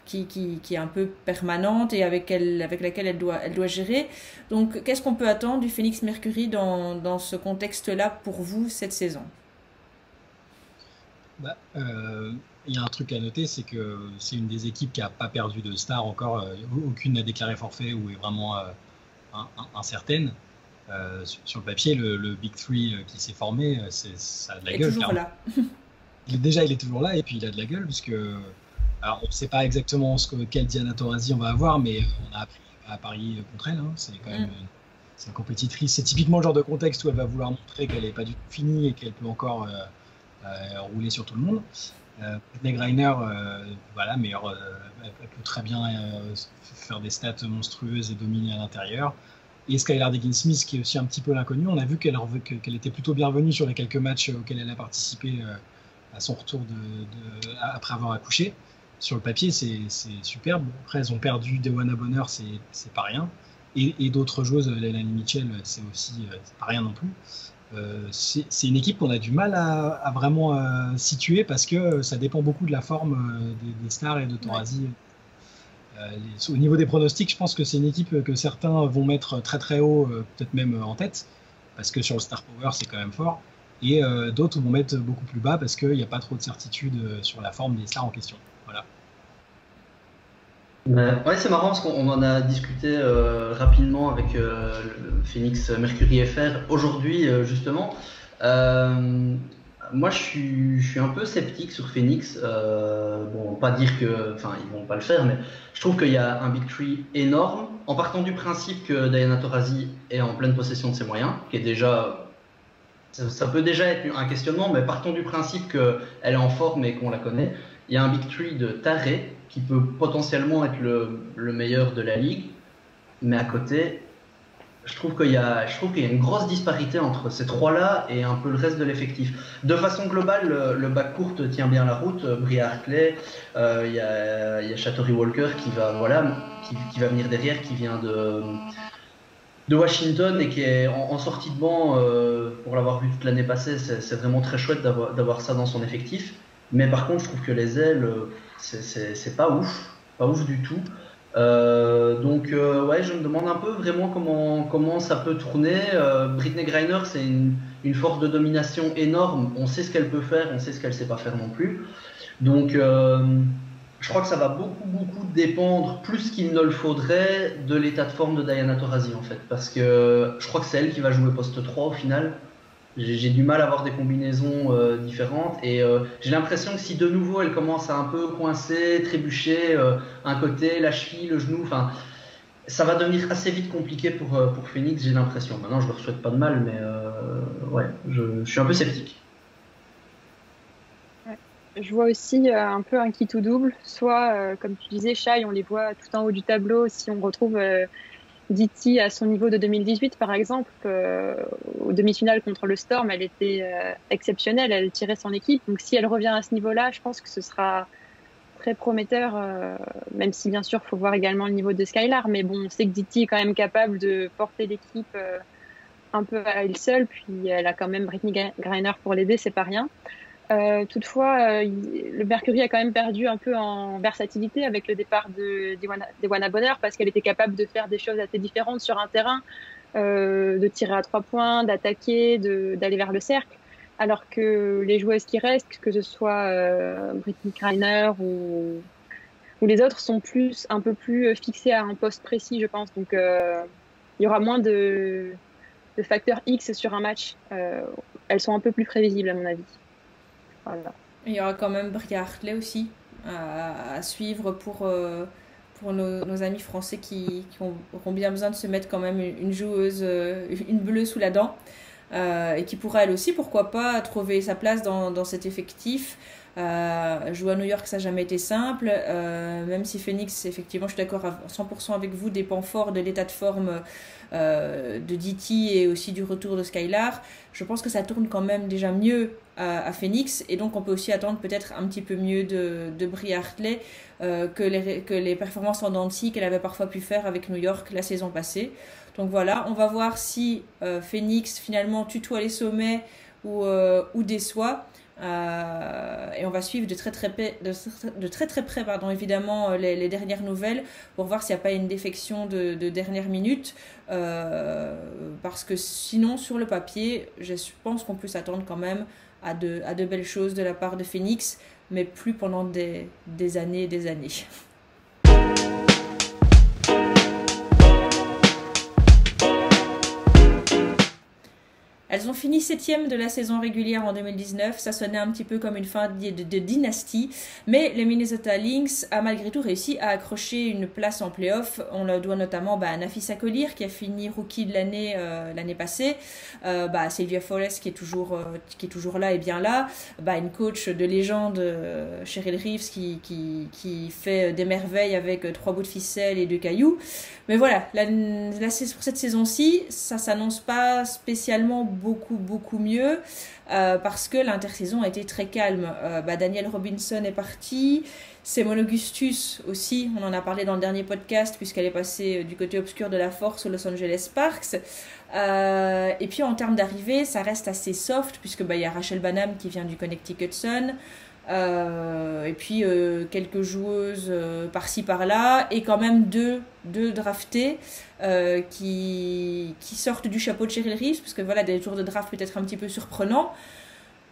qui est un peu permanente et avec laquelle elle doit gérer. Donc, qu'est-ce qu'on peut attendre du Phoenix Mercury dans ce contexte-là pour vous cette saison? Il y a un truc à noter, c'est que c'est une des équipes qui n'a pas perdu de star encore. Aucune n'a déclaré forfait ou est vraiment incertaine. Sur le papier, le Big Three qui s'est formé, ça a de la gueule. Toujours là. Il est toujours là et puis il a de la gueule puisque... Alors, on ne sait pas exactement quelle Diana Taurasi on va avoir, mais on a appris à parier contre elle. Hein. C'est quand même une compétitrice. C'est typiquement le genre de contexte où elle va vouloir montrer qu'elle n'est pas du tout finie et qu'elle peut encore rouler sur tout le monde. Brittney Griner, meilleure, elle peut très bien faire des stats monstrueuses et dominer à l'intérieur. Et Skylar Diggins-Smith, qui est aussi un petit peu l'inconnu. On a vu qu'elle était plutôt bienvenue sur les quelques matchs auxquels elle a participé à son retour après avoir accouché. Sur le papier, c'est superbe. Après, elles ont perdu Dewana Bonheur, c'est pas rien. Et d'autres joueuses, Leilani Mitchell, c'est aussi pas rien non plus. C'est une équipe qu'on a du mal à vraiment situer parce que ça dépend beaucoup de la forme des stars et de Taurasi. Au niveau des pronostics, je pense que c'est une équipe que certains vont mettre très très haut, peut-être même en tête, parce que sur le Star Power, c'est quand même fort. Et d'autres vont mettre beaucoup plus bas parce qu'il n'y a pas trop de certitude sur la forme des stars en question. Voilà. Ouais, c'est marrant parce qu'on en a discuté rapidement avec le Phoenix Mercury FR aujourd'hui justement. Moi je suis un peu sceptique sur Phoenix. Pas dire que, ils vont pas le faire, mais je trouve qu'il y a un Big Three énorme en partant du principe que Diana Taurasi est en pleine possession de ses moyens, qui est déjà... Ça peut déjà être un questionnement, mais partons du principe qu'elle est en forme et qu'on la connaît. Il y a un Big Three de taré qui peut potentiellement être le meilleur de la ligue, mais à côté, je trouve qu'il y a une grosse disparité entre ces trois-là et un peu le reste de l'effectif. De façon globale, le backcourt tient bien la route. Bria Hartley, il y a Shatori Walker qui va venir derrière, qui vient de Washington et qui est en sortie de banc pour l'avoir vu toute l'année passée. C'est vraiment très chouette d'avoir ça dans son effectif. Mais par contre, je trouve que les ailes, c'est pas ouf du tout. Donc je me demande un peu vraiment comment ça peut tourner. Brittney Griner, c'est une force de domination énorme. On sait ce qu'elle peut faire, on sait ce qu'elle sait pas faire non plus. Donc je crois que ça va beaucoup dépendre, plus qu'il ne le faudrait, de l'état de forme de Diana Taurasi en fait. Parce que je crois que c'est elle qui va jouer poste 3 au final. J'ai du mal à avoir des combinaisons différentes et j'ai l'impression que si de nouveau elle commence à un peu coincer, trébucher, un côté, la cheville, le genou, ça va devenir assez vite compliqué pour Phoenix, j'ai l'impression. Maintenant je leur souhaite pas de mal, mais je suis un peu sceptique. Ouais. Je vois aussi un peu un qui tout double, soit comme tu disais Shai, on les voit tout en haut du tableau si on retrouve Diti à son niveau de 2018, par exemple, aux demi-finales contre le Storm, elle était exceptionnelle, elle tirait son équipe. Donc si elle revient à ce niveau-là, je pense que ce sera très prometteur, même si bien sûr, il faut voir également le niveau de Skylar. Mais bon, on sait que Diti est quand même capable de porter l'équipe un peu à elle seule, puis elle a quand même Brittany Griner pour l'aider, c'est pas rien. Toutefois, le Mercury a quand même perdu un peu en versatilité avec le départ d'Ewana Bonner parce qu'elle était capable de faire des choses assez différentes sur un terrain, de tirer à 3 points, d'attaquer, d'aller vers le cercle. Alors que les joueuses qui restent, que ce soit Brittany Griner ou les autres, sont un peu plus fixées à un poste précis, je pense. Donc, il y aura moins de facteurs X sur un match. Elles sont un peu plus prévisibles, à mon avis. Voilà. Il y aura quand même Bria Hartley aussi à suivre pour nos amis français qui auront bien besoin de se mettre quand même une joueuse, une bleue sous la dent. Et qui pourra elle aussi, pourquoi pas, trouver sa place dans cet effectif. Jouer à New York, ça n'a jamais été simple. Même si Phoenix, effectivement, je suis d'accord à 100% avec vous, dépend fort de l'état de forme de Diti et aussi du retour de Skylar. Je pense que ça tourne quand même déjà mieux à Phoenix, et donc on peut aussi attendre peut-être un petit peu mieux de Bria Hartley que les performances en dents de scie qu'elle avait parfois pu faire avec New York la saison passée. Donc voilà, on va voir si Phoenix finalement tutoie les sommets ou déçoit. Et on va suivre de très très près évidemment les dernières nouvelles pour voir s'il n'y a pas une défection de dernière minute, parce que sinon sur le papier je pense qu'on peut s'attendre quand même à de belles choses de la part de Phoenix, mais plus pendant des années et des années. Elles ont fini 7e de la saison régulière en 2019, ça sonnait un petit peu comme une fin de dynastie, mais les Minnesota Lynx a malgré tout réussi à accrocher une place en play-off. On le doit notamment à Nafisa Collier qui a fini rookie de l'année passée, Sylvia Forrest qui est toujours là et bien là, une coach de légende, Cheryl Reeves qui fait des merveilles avec 3 bouts de ficelle et 2 cailloux. Mais voilà, pour cette saison-ci, ça s'annonce pas spécialement beaucoup mieux, parce que l'intersaison a été très calme. Danielle Robinson est partie, Seimone Augustus aussi, on en a parlé dans le dernier podcast puisqu'elle est passée du côté obscur de la force aux Los Angeles Sparks. Et puis en termes d'arrivée, ça reste assez soft puisque y a Rachel Banham qui vient du Connecticut Sun. Et puis quelques joueuses par-ci par-là, et quand même deux draftés qui sortent du chapeau de Cheryl Reeves, parce que voilà, des tours de draft peut-être un petit peu surprenants.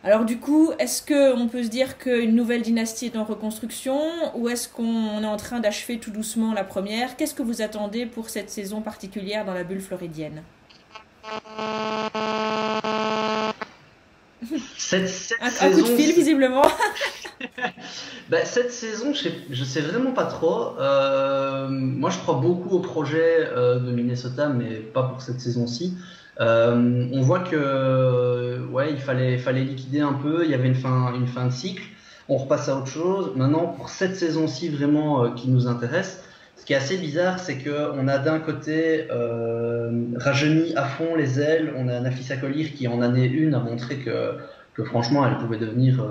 Alors du coup, est-ce qu'on peut se dire qu'une nouvelle dynastie est en reconstruction, ou est-ce qu'on est en train d'achever tout doucement la première? Qu'est-ce que vous attendez pour cette saison particulière dans la bulle floridienne? Un coup de fil visiblement. Cette saison, je sais vraiment pas trop. Moi, je crois beaucoup au projet de Minnesota, mais pas pour cette saison-ci. On voit que il fallait liquider un peu. Il y avait une fin de cycle. On repasse à autre chose. Maintenant, pour cette saison-ci vraiment qui nous intéresse, ce qui est assez bizarre, c'est qu'on a d'un côté rajeuni à fond les ailes. On a Nafisa Collier qui en année 1 a montré que franchement elle pouvait devenir,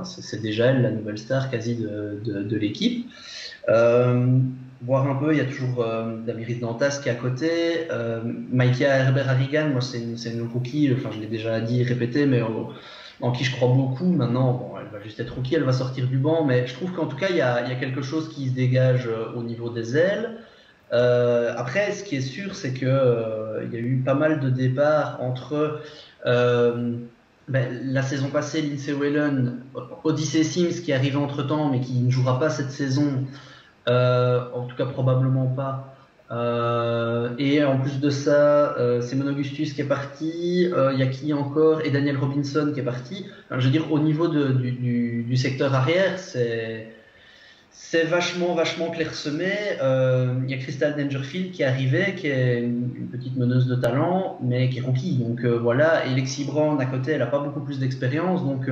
c'est déjà elle la nouvelle star quasi de l'équipe. Voir un peu, il y a toujours Damiris Dantas qui est à côté, Maïkia Herbert-Harrigan, moi c'est une rookie, je l'ai déjà dit, répété, mais en qui je crois beaucoup. Maintenant, elle va juste être rookie, elle va sortir du banc, mais je trouve qu'en tout cas il y a quelque chose qui se dégage au niveau des ailes. Après, ce qui est sûr, c'est que il y a eu pas mal de départs entre la saison passée, Lindsay Whalen, Odyssey Sims qui arrive entre temps mais qui ne jouera pas cette saison, en tout cas probablement pas. Et en plus de ça, Seimone Augustus qui est parti, il y a qui encore, et Danielle Robinson qui est parti. Je veux dire, au niveau du secteur arrière, c'est vachement clairsemé. Il y a Crystal Dangerfield qui est arrivée, qui est une petite meneuse de talent, mais qui est rookie. Donc voilà, et Lexi Brown à côté, elle n'a pas beaucoup plus d'expérience. Donc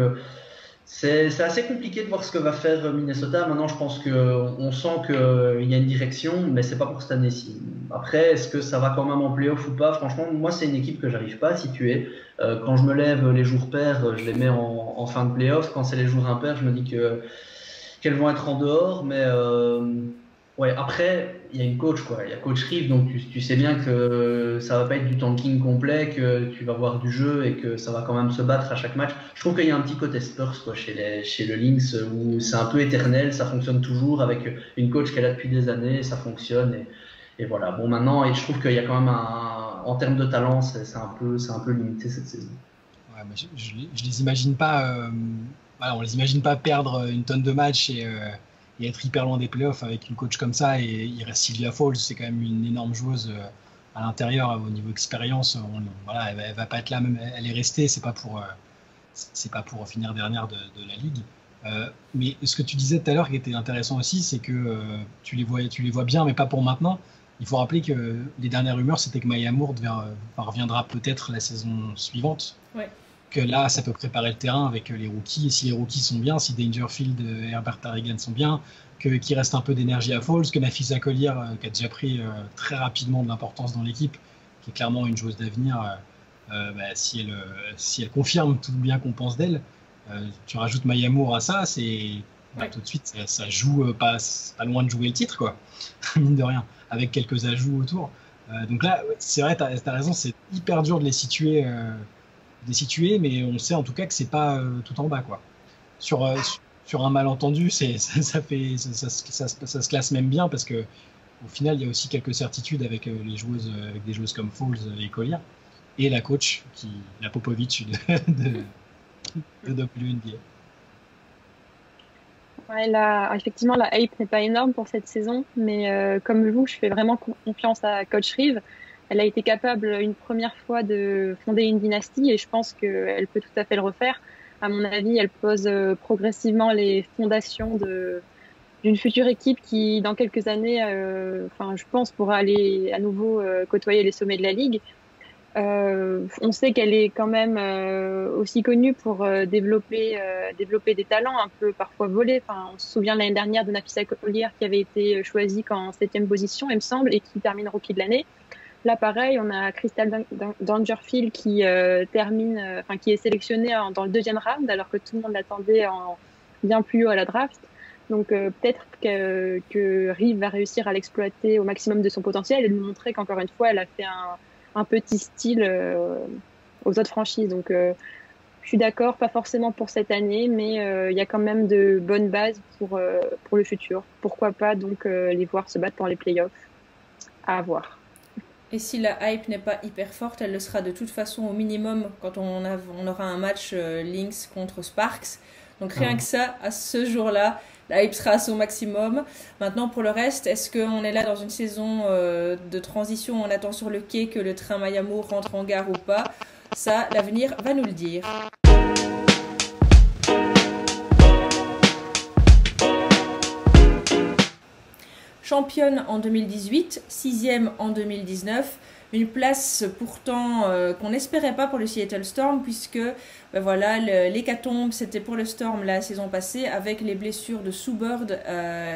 C'est assez compliqué de voir ce que va faire Minnesota. Maintenant, je pense qu'on sent qu'il y a une direction, mais c'est pas pour cette année-ci. Après, est-ce que ça va quand même en playoff ou pas? Franchement, moi, c'est une équipe que j'arrive pas à situer. Quand je me lève les jours pairs, je les mets en fin de playoff. Quand c'est les jours impairs, je me dis qu'elles vont être en dehors. Mais ouais, après, il y a une coach, quoi. Il y a coach Reeve, donc tu sais bien que ça va pas être du tanking complet, que tu vas voir du jeu et que ça va quand même se battre à chaque match. Je trouve qu'il y a un petit côté Spurs, quoi, chez le Lynx, où c'est un peu éternel, ça fonctionne toujours avec une coach qu'elle a depuis des années, ça fonctionne. Et voilà. Bon, maintenant, et je trouve qu'il y a quand même en termes de talent, c'est un peu limité cette saison. Ouais, mais je les imagine pas. Voilà, on les imagine pas perdre une tonne de matchs et être hyper loin des playoffs avec une coach comme ça. Et il reste Sylvia Fowles, c'est quand même une énorme joueuse à l'intérieur au niveau expérience. Voilà, elle va pas être là, même elle est restée. C'est pas pour finir dernière de la ligue. Mais ce que tu disais tout à l'heure qui était intéressant aussi, c'est que tu les vois bien, mais pas pour maintenant. Il faut rappeler que les dernières rumeurs, c'était que Maya Moore reviendra peut-être la saison suivante. Ouais. Que là, ça peut préparer le terrain avec les rookies. Et si les rookies sont bien, si Dangerfield et Herbert Harrigan sont bien, qu'il reste un peu d'énergie à Falls, que Nafisa Collier, qui a déjà pris très rapidement de l'importance dans l'équipe, qui est clairement une joueuse d'avenir, si elle confirme tout le bien qu'on pense d'elle, tu rajoutes Maya Moore à ça, tout de suite, ça joue pas loin de jouer le titre, quoi, mine de rien, avec quelques ajouts autour. Donc là, c'est vrai, t'as raison, c'est hyper dur de les situer, mais on sait en tout cas que c'est pas tout en bas, quoi. Sur un malentendu, ça se classe même bien parce que au final, il y a aussi quelques certitudes avec des joueuses comme Falls et Collier et la coach, la Popovic de WNBA. Ouais, effectivement, la hype n'est pas énorme pour cette saison, mais comme vous, je fais vraiment confiance à Coach Reeve. Elle a été capable une première fois de fonder une dynastie et je pense qu'elle peut tout à fait le refaire. À mon avis, elle pose progressivement les fondations d'une future équipe qui, dans quelques années, je pense, pourra aller à nouveau côtoyer les sommets de la Ligue. On sait qu'elle est quand même aussi connue pour développer des talents un peu parfois volés. Enfin, on se souvient l'année dernière de Nafisa Collier qui avait été choisie qu'en 7e position, il me semble, et qui termine rookie de l'année. Là, pareil, on a Crystal Dangerfield qui qui est sélectionnée dans le 2e round, alors que tout le monde l'attendait bien plus haut à la draft. Donc peut-être que Reeve va réussir à l'exploiter au maximum de son potentiel et de nous montrer qu'encore une fois, elle a fait un petit style aux autres franchises. Donc je suis d'accord, pas forcément pour cette année, mais il y a quand même de bonnes bases pour le futur. Pourquoi pas donc les voir se battre pour les playoffs? À voir. Et si la hype n'est pas hyper forte, elle le sera de toute façon au minimum quand on aura un match Lynx contre Sparks. Donc rien que ça, à ce jour-là, la hype sera à son maximum. Maintenant, pour le reste, est-ce qu'on est là dans une saison de transition? On attend sur le quai que le train Maya Moore rentre en gare ou pas? Ça, l'avenir va nous le dire. Championne en 2018, 6e en 2019, une place pourtant qu'on n'espérait pas pour le Seattle Storm puisque l'hécatombe c'était pour le Storm la saison passée avec les blessures de Sue Bird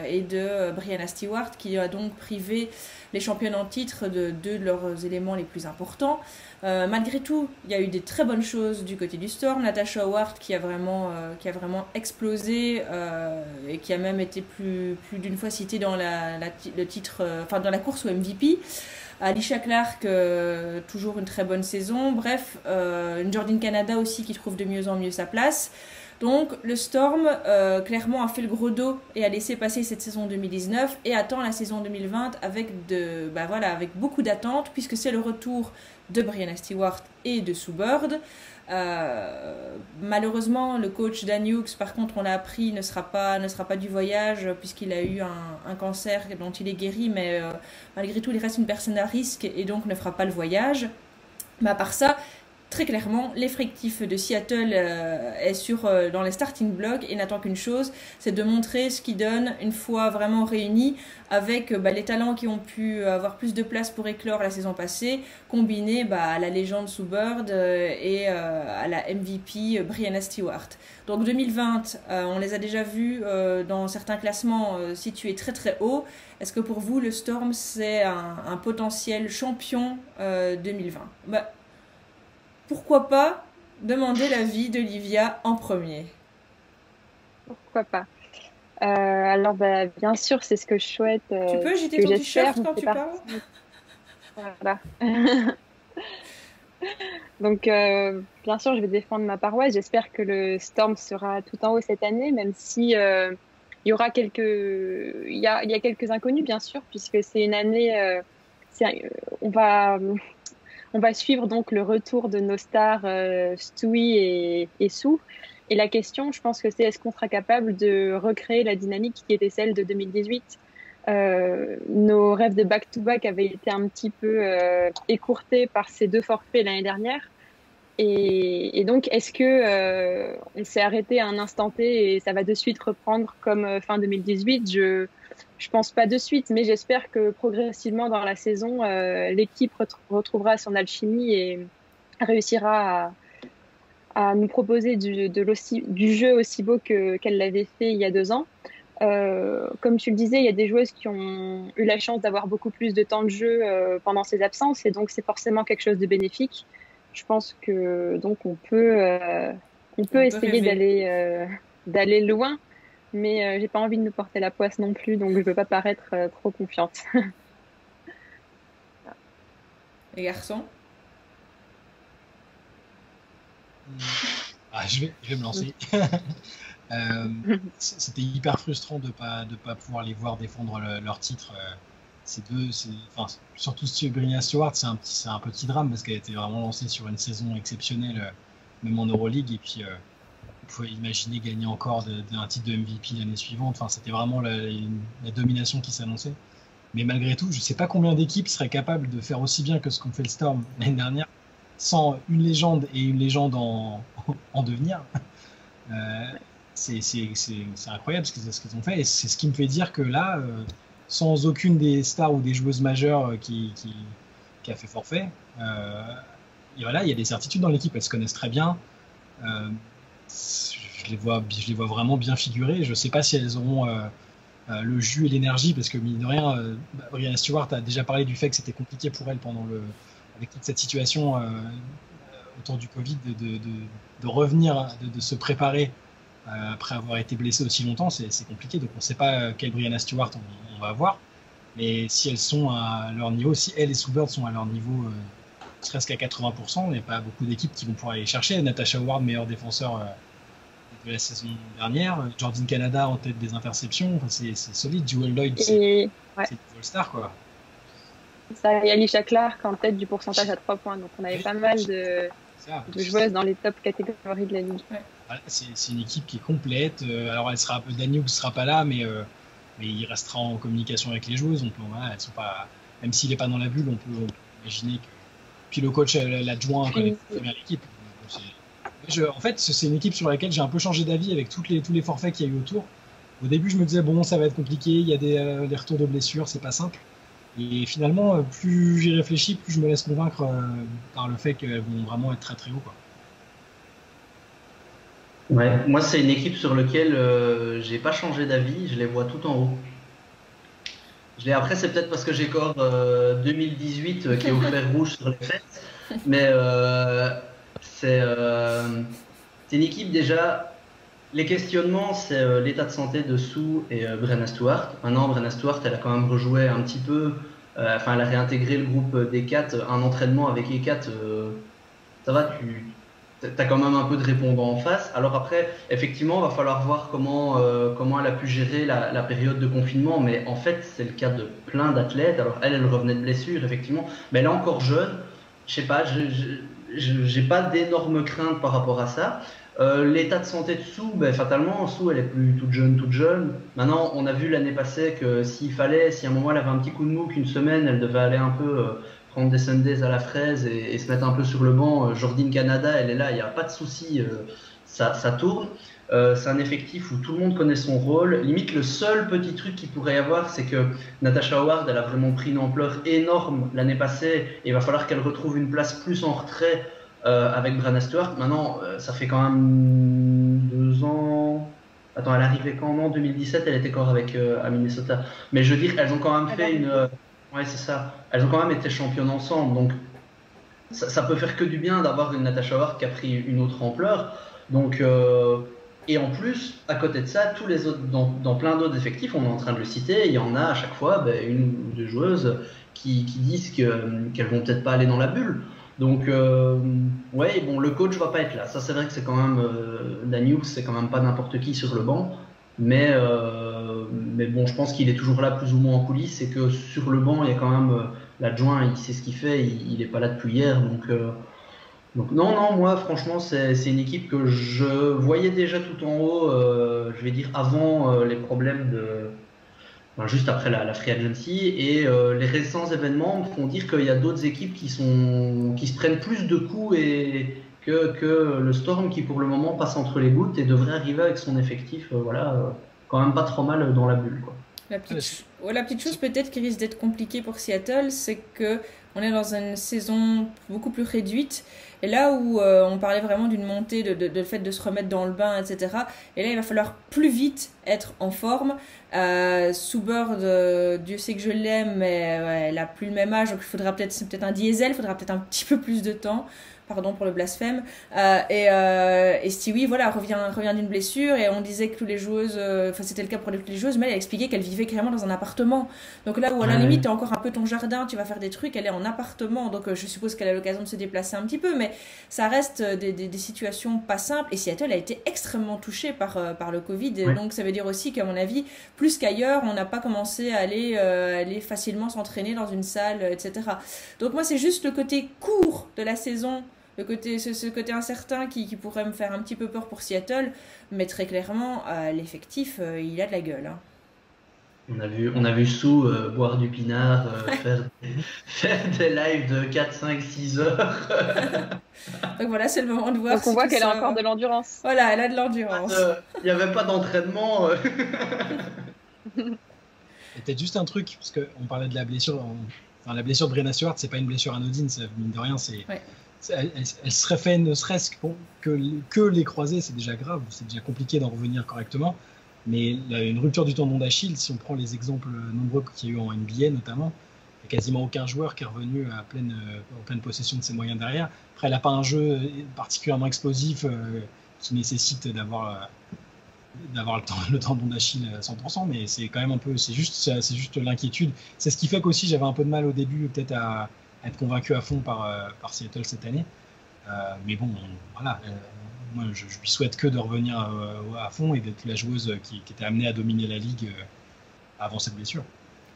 et de Brianna Stewart qui a donc privé les championnes en titre de deux de leurs éléments les plus importants. Malgré tout, il y a eu des très bonnes choses du côté du Storm. Natasha Howard qui a vraiment explosé et qui a même été plus d'une fois citée dans le titre, dans la course au MVP. Alicia Clark, toujours une très bonne saison. Bref, une Jordan Canada aussi qui trouve de mieux en mieux sa place. Donc le Storm clairement a fait le gros dos et a laissé passer cette saison 2019 et attend la saison 2020 avec beaucoup d'attentes puisque c'est le retour de Brianna Stewart et de Sue Bird. Malheureusement, le coach Dan Hughes, par contre, on l'a appris, ne sera pas du voyage puisqu'il a eu un cancer dont il est guéri, mais malgré tout, il reste une personne à risque et donc ne fera pas le voyage. Mais à part ça, très clairement, l'effectif de Seattle est dans les starting blocks et n'attend qu'une chose, c'est de montrer ce qu'il donne une fois vraiment réunis avec les talents qui ont pu avoir plus de place pour éclore la saison passée, combinés à la légende Sue Bird et à la MVP Brianna Stewart. Donc 2020, on les a déjà vus dans certains classements situés très très haut. Est-ce que pour vous, le Storm, c'est un potentiel champion 2020 ? Pourquoi pas demander l'avis d'Olivia en premier? Pourquoi pas. Alors, bien sûr, c'est ce que je souhaite. Tu peux agiter ton t-shirt quand tu parles? Voilà. Donc, bien sûr, je vais défendre ma paroisse. J'espère que le Storm sera tout en haut cette année, même si il y aura il y a quelques inconnus, bien sûr, puisque c'est une année. On va suivre donc le retour de nos stars Stewie et Sue. Et la question, je pense que c'est est-ce qu'on sera capable de recréer la dynamique qui était celle de 2018 ? Nos rêves de back-to-back avaient été un petit peu écourtés par ces 2 forfaits l'année dernière. Et donc, est-ce que on s'est arrêté à un instant T et ça va de suite reprendre comme fin 2018 ? Je pense pas de suite, mais j'espère que progressivement dans la saison, l'équipe retrouvera son alchimie et réussira à nous proposer du jeu aussi beau qu'elle l'avait fait il y a 2 ans. Comme tu le disais, il y a des joueuses qui ont eu la chance d'avoir beaucoup plus de temps de jeu pendant ces absences, et donc c'est forcément quelque chose de bénéfique. Je pense que donc on peut essayer d'aller loin, mais j'ai pas envie de nous porter la poisse non plus, donc je veux pas paraître trop confiante. Les garçons? Je vais me lancer. C'était hyper frustrant de pas pouvoir les voir défendre leur titre. Surtout Brianna Stewart, c'est un petit drame parce qu'elle a été vraiment lancée sur une saison exceptionnelle, même en Euroleague, et puis on pouvait imaginer gagner encore un titre de MVP l'année suivante. Enfin, c'était vraiment la domination qui s'annonçait. Mais malgré tout, je sais pas combien d'équipes seraient capables de faire aussi bien que ce qu'ont fait le Storm l'année dernière, sans une légende et une légende en devenir. C'est incroyable ce qu'ils ont fait, et c'est ce qui me fait dire que là, sans aucune des stars ou des joueuses majeures qui a fait forfait, et voilà, il y a des certitudes dans l'équipe, elles se connaissent très bien. Je les vois vraiment bien figurées. Je ne sais pas si elles auront le jus et l'énergie, parce que mine de rien, Brianna Stewart a déjà parlé du fait que c'était compliqué pour elle avec toute cette situation autour du Covid, de revenir, de se préparer après avoir été blessée aussi longtemps. C'est compliqué, donc on ne sait pas quelle Brianna Stewart on va avoir, mais si elles sont à leur niveau, si elle et Sue Bird sont à leur niveau, ne serait-ce qu'à 80%, il n'y a pas beaucoup d'équipes qui vont pouvoir aller chercher. Natasha Ward, meilleur défenseur de la saison dernière, Jordan Canada en tête des interceptions, enfin, c'est solide. Jewel Lloyd, c'est une All-Star, quoi. Ça, et Alicia Clark en tête du pourcentage à 3 points, donc on avait pas mal de joueuses dans les top catégories de la ligue. Ouais. Voilà, c'est une équipe qui est complète. Alors Daniel ne sera pas là, mais il restera en communication avec les joueuses. Elles sont pas, même s'il n'est pas dans la bulle, on peut imaginer que. Puis le coach, l'adjoint, connaît très bien l'équipe. En fait, c'est une équipe sur laquelle j'ai un peu changé d'avis avec tous les forfaits qu'il y a eu autour. Au début, je me disais bon, ça va être compliqué. Il y a des retours de blessures, c'est pas simple. Et finalement, plus j'y réfléchis, plus je me laisse convaincre par le fait qu'elles vont vraiment être très très haut, quoi. Ouais, moi c'est une équipe sur laquelle j'ai pas changé d'avis, je les vois tout en haut. Après, c'est peut-être parce que j'ai encore 2018 qui est au fer rouge sur les fêtes, mais c'est une équipe déjà. Les questionnements, c'est l'état de santé de Sue et Brianna Stewart. Maintenant, Brianna Stewart, elle a quand même rejoué un petit peu, elle a réintégré le groupe des 4, un entraînement avec les 4, ça va, t'as quand même un peu de répondant en face. Alors après, effectivement, il va falloir voir comment elle a pu gérer la période de confinement, mais en fait, c'est le cas de plein d'athlètes. Alors elle revenait de blessure, effectivement, mais elle est encore jeune. Je sais pas, j'ai pas d'énormes craintes par rapport à ça. L'état de santé de Sue, fatalement, Sue, elle est plus toute jeune. Maintenant, on a vu l'année passée que si à un moment elle avait un petit coup de mou, qu'une semaine, elle devait aller un peu prendre des Sundays à la fraise et se mettre un peu sur le banc. Jordine Canada, elle est là, il n'y a pas de souci, ça tourne. C'est un effectif où tout le monde connaît son rôle. Limite, le seul petit truc qu'il pourrait y avoir, c'est que Natasha Howard, elle a vraiment pris une ampleur énorme l'année passée. Et il va falloir qu'elle retrouve une place plus en retrait avec Breanna Stewart. Maintenant, ça fait quand même 2 ans. Attends, elle est arrivée quand? En 2017, elle était encore avec à Minnesota. Mais je veux dire, elles ont quand même fait une. Ouais, c'est ça. Elles ont quand même été championnes ensemble. Donc, ça peut faire que du bien d'avoir une Natasha Howard qui a pris une autre ampleur. Donc. Et en plus, à côté de ça, tous les autres, dans plein d'autres effectifs, on est en train de le citer, il y en a à chaque fois une ou deux joueuses qui disent qu'elles vont peut-être pas aller dans la bulle. Donc, ouais, bon, le coach va pas être là. Ça, c'est vrai que c'est quand même Dan Hughes, c'est quand même pas n'importe qui sur le banc. Mais bon, je pense qu'il est toujours là plus ou moins en coulisses et que sur le banc, il y a quand même l'adjoint, il sait ce qu'il fait, il est pas là depuis hier. Donc non, moi franchement c'est une équipe que je voyais déjà tout en haut, je vais dire avant les problèmes juste après la free agency, et les récents événements me font dire qu'il y a d'autres équipes qui se prennent plus de coups que le Storm qui pour le moment passe entre les gouttes et devrait arriver avec son effectif quand même pas trop mal dans la bulle, quoi. La petite chose peut-être qui risque d'être compliquée pour Seattle, c'est que on est dans une saison beaucoup plus réduite. Et là où on parlait vraiment d'une montée, de fait de se remettre dans le bain, etc. Et là, il va falloir plus vite être en forme. Soubird, Dieu sait que je l'aime, mais ouais, elle a plus le même âge, donc il faudra peut-être un diesel, il faudra peut-être un petit peu plus de temps. Pardon pour le blasphème. Et Stewie, voilà, revient d'une blessure, et on disait que toutes les joueuses, c'était le cas pour toutes les joueuses, mais elle a expliqué qu'elle vivait carrément dans un appartement. Donc là où à la limite, t'as encore un peu ton jardin, tu vas faire des trucs, elle est en appartement, donc je suppose qu'elle a l'occasion de se déplacer un petit peu, mais ça reste des situations pas simples, et Seattle a été extrêmement touchée par le Covid, et donc ça veut dire aussi qu'à mon avis, plus qu'ailleurs, on n'a pas commencé à aller facilement s'entraîner dans une salle, etc. Donc moi, c'est juste le côté court de la saison, ce côté incertain qui pourrait me faire un petit peu peur pour Seattle, mais très clairement, l'effectif, il a de la gueule. Hein. On a vu Sue boire du pinard, faire des lives de 4, 5, 6 heures. Donc voilà, c'est le moment de voir. Donc on voit qu'elle a encore de l'endurance. Voilà, elle a de l'endurance. Il n'y avait pas d'entraînement. Et peut-être juste un truc, parce qu'on parlait de la blessure. La blessure de Breanna Stewart, c'est pas une blessure anodine, mine de rien, c'est. Ouais. Elle serait fait ne serait-ce que les croisés, c'est déjà grave, c'est déjà compliqué d'en revenir correctement. Mais une rupture du tendon d'Achille, si on prend les exemples nombreux qu'il y a eu en NBA notamment, il n'y a quasiment aucun joueur qui est revenu en pleine possession de ses moyens derrière. Après, elle n'a pas un jeu particulièrement explosif qui nécessite d'avoir le tendon d'Achille à 100%, mais c'est quand même un peu, c'est juste l'inquiétude. C'est ce qui fait qu'aussi j'avais un peu de mal au début peut-être à être convaincu à fond par Seattle cette année. Mais bon, voilà. Moi, je lui souhaite que de revenir à fond et d'être la joueuse qui était amenée à dominer la ligue avant cette blessure.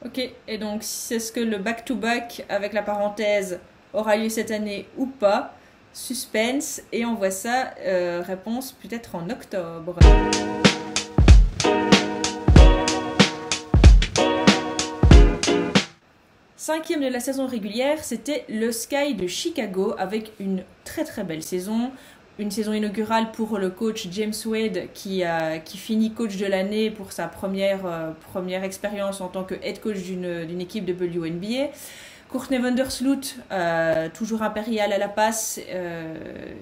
Ok, et donc c'est ce que le back-to-back avec la parenthèse aura lieu cette année ou pas? Suspense, et on voit ça, réponse peut-être en octobre. Cinquième de la saison régulière, c'était le Sky de Chicago avec une très très belle saison. Une saison inaugurale pour le coach James Wade qui finit coach de l'année pour sa première expérience en tant que head coach d'une équipe de WNBA. Courtney Vandersloot, toujours impériale à la passe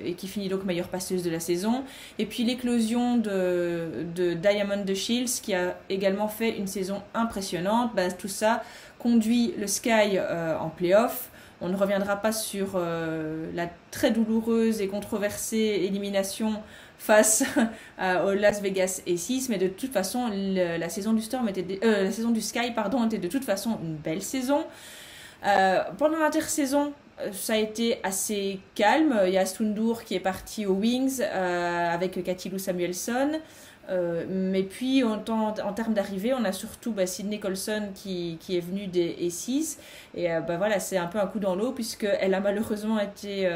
et qui finit donc meilleure passeuse de la saison. Et puis l'éclosion de Diamond DeShields qui a également fait une saison impressionnante. Tout ça conduit le Sky en play-off. On ne reviendra pas sur la très douloureuse et controversée élimination face aux Las Vegas Aces, mais de toute façon, la saison du Sky était de toute façon une belle saison. Pendant l'intersaison, ça a été assez calme. Il y a Stundur qui est parti aux Wings avec Cathy Lou Samuelson. Mais puis en termes d'arrivée, on a surtout Sydney Colson qui est venue des Aces, et voilà, c'est un peu un coup dans l'eau puisqu'elle a malheureusement été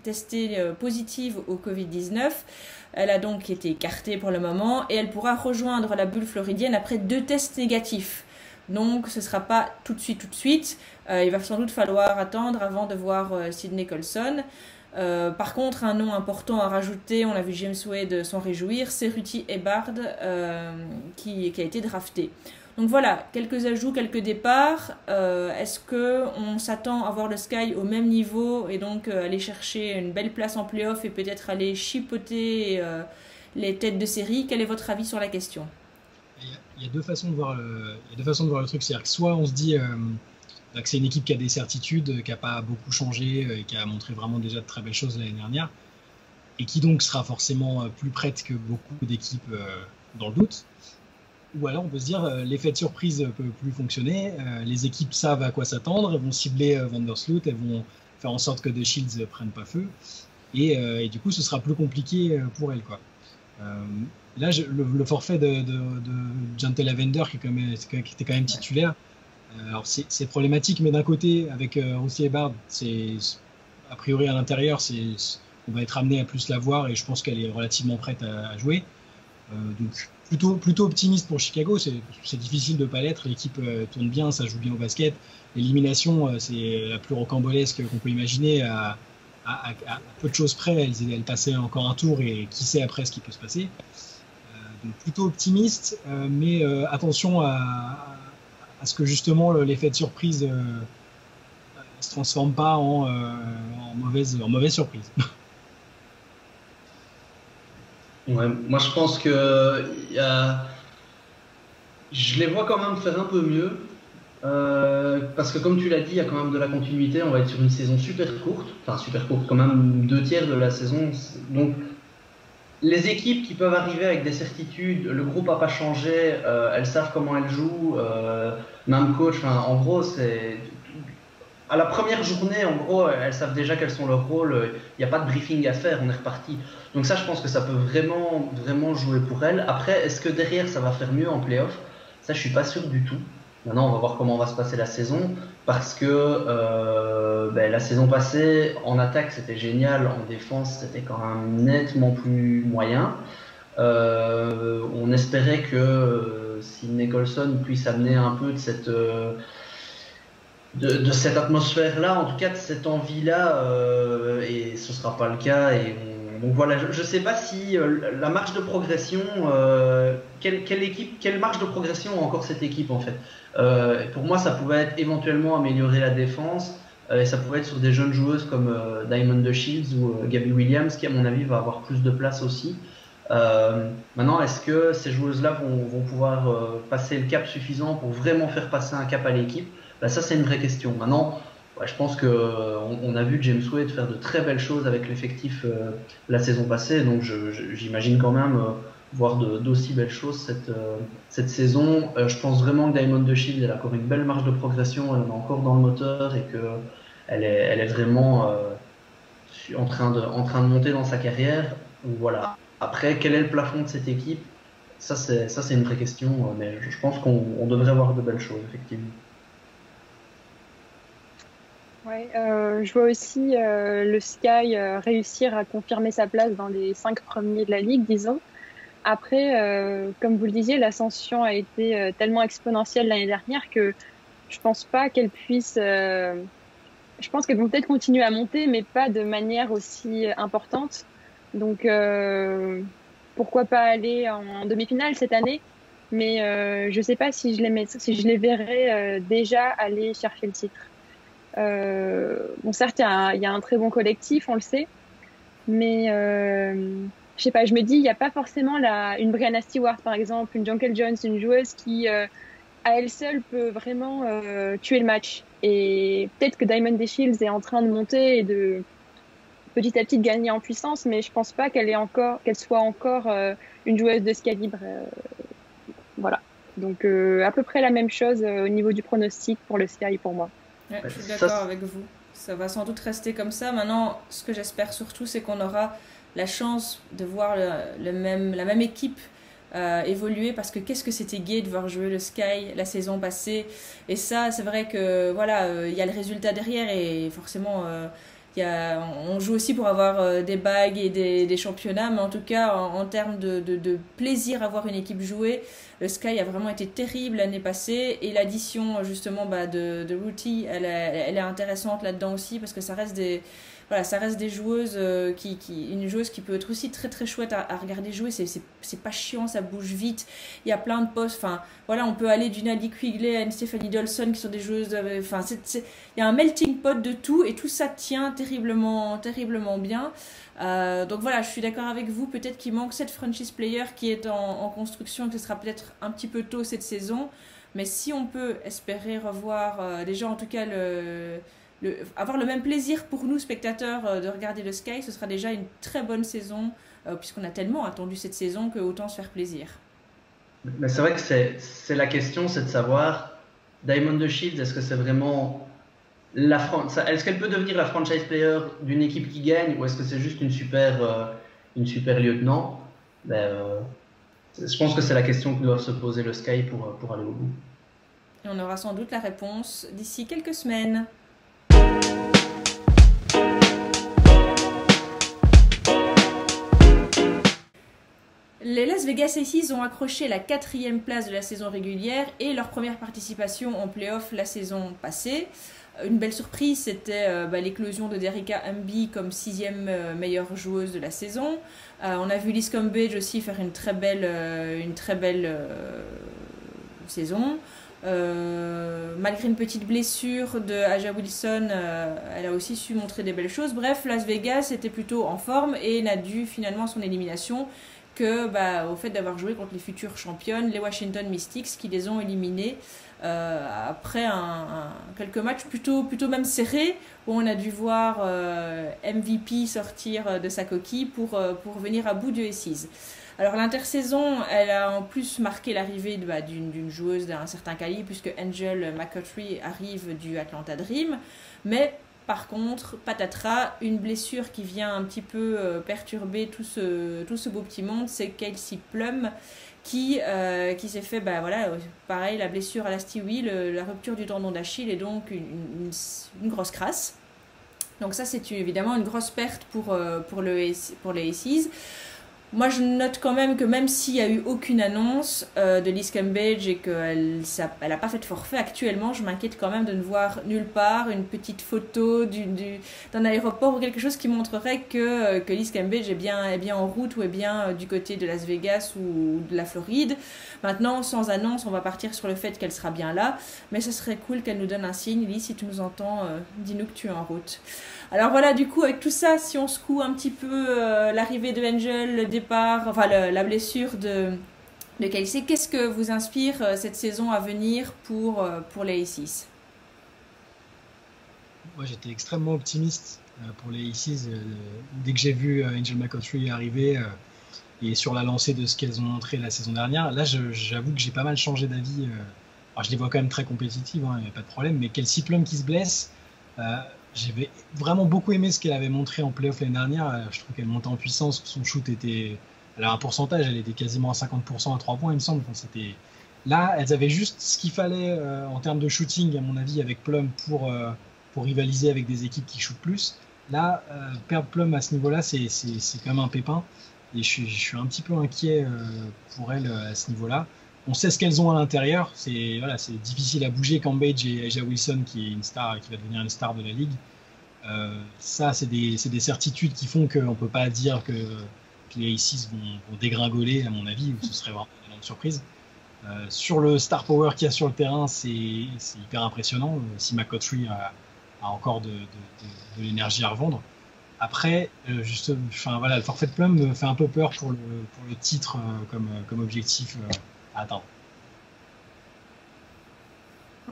testée positive au Covid-19. Elle a donc été écartée pour le moment et elle pourra rejoindre la bulle floridienne après 2 tests négatifs. Donc ce ne sera pas tout de suite. Il va sans doute falloir attendre avant de voir Sydney Colson. Par contre, un nom important à rajouter, on a vu James Wade s'en réjouir, c'est Ruthie Ebard qui a été drafté. Donc voilà, quelques ajouts, quelques départs. Est-ce qu'on s'attend à voir le Sky au même niveau et donc aller chercher une belle place en play-off et peut-être aller chipoter les têtes de série? Quel est votre avis sur la question? Il y a deux façons de voir le truc. C'est-à-dire que soit on se dit que c'est une équipe qui a des certitudes, qui n'a pas beaucoup changé et qui a montré vraiment déjà de très belles choses l'année dernière et qui donc sera forcément plus prête que beaucoup d'équipes dans le doute. Ou alors on peut se dire l'effet de surprise ne peut plus fonctionner, les équipes savent à quoi s'attendre, elles vont cibler Vandersloot, elles vont faire en sorte que The Shields ne prennent pas feu et du coup ce sera plus compliqué pour elles, quoi. Là le forfait de Jantel Lavender qui était quand même titulaire, alors c'est problématique, mais d'un côté avec Ruthie Ebard, a priori à l'intérieur on va être amené à plus la voir et je pense qu'elle est relativement prête à jouer. Donc plutôt optimiste pour Chicago, c'est difficile de ne pas l'être, l'équipe tourne bien, ça joue bien au basket, l'élimination c'est la plus rocambolesque qu'on peut imaginer, à peu de choses près, elle passait encore un tour et qui sait après ce qui peut se passer. Donc plutôt optimiste, mais attention à ce que justement l'effet de surprise ne se transforme pas en mauvaise surprise. Ouais, moi je pense que je les vois quand même faire un peu mieux. Parce que comme tu l'as dit, il y a quand même de la continuité. On va être sur une saison super courte. Enfin super courte, quand même 2/3 de la saison. Donc les équipes qui peuvent arriver avec des certitudes, le groupe n'a pas changé, elles savent comment elles jouent, même coach, en gros c'est... À la première journée, en gros, elles savent déjà quels sont leurs rôles. Il n'y a pas de briefing à faire, on est reparti. Donc ça, je pense que ça peut vraiment, vraiment jouer pour elles. Après, est-ce que derrière, ça va faire mieux en play-off? Ça, je suis pas sûr du tout. Maintenant, on va voir comment va se passer la saison. Parce que la saison passée, en attaque, c'était génial. En défense, c'était quand même nettement plus moyen. On espérait que Sydney Colson puisse amener un peu de cette... de cette atmosphère-là, en tout cas de cette envie-là, et ce ne sera pas le cas. Donc voilà, je ne sais pas si la marge de progression, quelle marge de progression a encore cette équipe en fait. Pour moi, ça pouvait être éventuellement améliorer la défense, et ça pouvait être sur des jeunes joueuses comme Diamond the Shields ou Gabby Williams, qui à mon avis va avoir plus de place aussi. Maintenant, est-ce que ces joueuses-là vont pouvoir passer le cap suffisant pour vraiment faire passer un cap à l'équipe? Ça, c'est une vraie question. Maintenant, je pense qu'on a vu James Wade faire de très belles choses avec l'effectif la saison passée, donc j'imagine quand même voir d'aussi belles choses cette saison. Je pense vraiment que Diamond the Shield, elle a encore une belle marge de progression, elle en a encore dans le moteur et qu'elle est vraiment en train de monter dans sa carrière. Voilà. Après, quel est le plafond de cette équipe? Ça, c'est une vraie question, mais je pense qu'on devrait voir de belles choses, effectivement. Ouais, je vois aussi le Sky réussir à confirmer sa place dans les 5 premiers de la ligue, disons. Après, comme vous le disiez, l'ascension a été tellement exponentielle l'année dernière que je pense pas qu'elle puisse... je pense qu'elles vont peut-être continuer à monter, mais pas de manière aussi importante. Donc, pourquoi pas aller en demi-finale cette année? Mais je sais pas si je les verrais déjà aller chercher le titre. Bon, certes, il y a un très bon collectif, on le sait, mais je sais pas, je me dis, il n'y a pas forcément une Brianna Stewart, par exemple, une Jonquel Jones, une joueuse qui, à elle seule, peut vraiment tuer le match. Et peut-être que Diamond the Shields est en train de monter et de petit à petit gagner en puissance, mais je pense pas qu'elle soit encore une joueuse de ce calibre. Voilà. Donc, à peu près la même chose au niveau du pronostic pour le Sky pour moi. Ouais, je suis d'accord avec vous. Ça va sans doute rester comme ça. Maintenant, ce que j'espère surtout, c'est qu'on aura la chance de voir la même équipe évoluer, parce que qu'est-ce que c'était gai de voir jouer le Sky la saison passée. Et ça, c'est vrai que voilà, y a le résultat derrière et forcément, on joue aussi pour avoir des bagues et des championnats, mais en tout cas, en termes de plaisir à voir une équipe jouer, le Sky a vraiment été terrible l'année passée. Et l'addition, justement, de Ruti, elle est intéressante là-dedans aussi, parce que ça reste des joueuses, une joueuse qui peut être aussi très très chouette à regarder jouer. C'est pas chiant, ça bouge vite. Il y a plein de postes. Enfin, voilà, on peut aller d'une Adi Quigley à une Stephanie Dolson qui sont des joueuses. Enfin, il y a un melting pot de tout et tout ça tient terriblement, terriblement bien. Donc voilà, je suis d'accord avec vous. Peut-être qu'il manque cette franchise player qui est en construction, que ce sera peut-être un petit peu tôt cette saison. Mais si on peut espérer revoir déjà en tout cas avoir le même plaisir pour nous spectateurs de regarder le Sky, ce sera déjà une très bonne saison, puisqu'on a tellement attendu cette saison que autant se faire plaisir. Mais c'est vrai que c'est la question, c'est de savoir, Diamond the Shield, est-ce que c'est vraiment est-ce qu'elle peut devenir la franchise player d'une équipe qui gagne, ou est-ce que c'est juste une super lieutenant? Je pense que c'est la question que doit se poser le Sky pour aller au bout. Et on aura sans doute la réponse d'ici quelques semaines. Les Las Vegas Aces ont accroché la 4e place de la saison régulière et leur première participation en play-off la saison passée. Une belle surprise, c'était l'éclosion de Derricka Hamby comme 6e meilleure joueuse de la saison. On a vu Liz Cambage aussi faire une très belle saison. Malgré une petite blessure de Aja Wilson, elle a aussi su montrer des belles choses. Bref, Las Vegas était plutôt en forme et n'a dû finalement son élimination que au fait d'avoir joué contre les futures championnes, les Washington Mystics, qui les ont éliminés après quelques matchs plutôt même serrés, où on a dû voir MVP sortir de sa coquille pour venir à bout du Aces. Alors l'intersaison, elle a en plus marqué l'arrivée d'une joueuse d'un certain calibre, puisque Angel McCoughtry arrive du Atlanta Dream, mais par contre, patatras, une blessure qui vient un petit peu perturber tout ce beau petit monde, c'est Kelsey Plum qui s'est fait, pareil, la blessure à la Stewie, la rupture du tendon d'Achille et donc une grosse crasse. Donc ça, c'est évidemment une grosse perte pour les Aces. Moi, je note quand même que même s'il n'y a eu aucune annonce de Liz Cambage et qu'elle n'a pas fait de forfait actuellement, je m'inquiète quand même de ne voir nulle part une petite photo d'un aéroport ou quelque chose qui montrerait que Liz Cambage est bien en route ou est bien du côté de Las Vegas ou de la Floride. Maintenant, sans annonce, on va partir sur le fait qu'elle sera bien là, mais ce serait cool qu'elle nous donne un signe. Liz, si tu nous entends, dis-nous que tu es en route. Alors voilà, du coup, avec tout ça, si on secoue un petit peu l'arrivée de Angel, le départ, la blessure de Kelsey, qu'est-ce que vous inspire cette saison à venir pour les Aces? Moi, j'étais extrêmement optimiste pour les Aces dès que j'ai vu Angel McCoughtry arriver et sur la lancée de ce qu'elles ont montré la saison dernière. Là, j'avoue que j'ai pas mal changé d'avis. Alors, je les vois quand même très compétitives, il n'y a pas de problème, mais Kelsey Plum qui se blesse... J'avais vraiment beaucoup aimé ce qu'elle avait montré en playoff l'année dernière. Je trouve qu'elle montait en puissance, que son shoot était... Elle a un pourcentage, elle était quasiment à 50% à 3 points, il me semble. Enfin, là, elles avaient juste ce qu'il fallait en termes de shooting, à mon avis, avec Plum pour rivaliser avec des équipes qui shootent plus. Là, perdre Plum à ce niveau-là, c'est quand même un pépin. Et je suis un petit peu inquiet pour elle à ce niveau-là. On sait ce qu'elles ont à l'intérieur. C'est difficile à bouger. Cambage et Aja Wilson, qui est une star, qui va devenir une star de la ligue. Ça, c'est des certitudes qui font qu'on ne peut pas dire que les Aces vont dégringoler, à mon avis, ou ce serait vraiment une énorme surprise. Sur le star power qu'il y a sur le terrain, c'est hyper impressionnant. Si McCoughtry a encore de l'énergie à revendre. Après, le forfait de Plum me fait un peu peur pour le titre comme objectif à atteindre.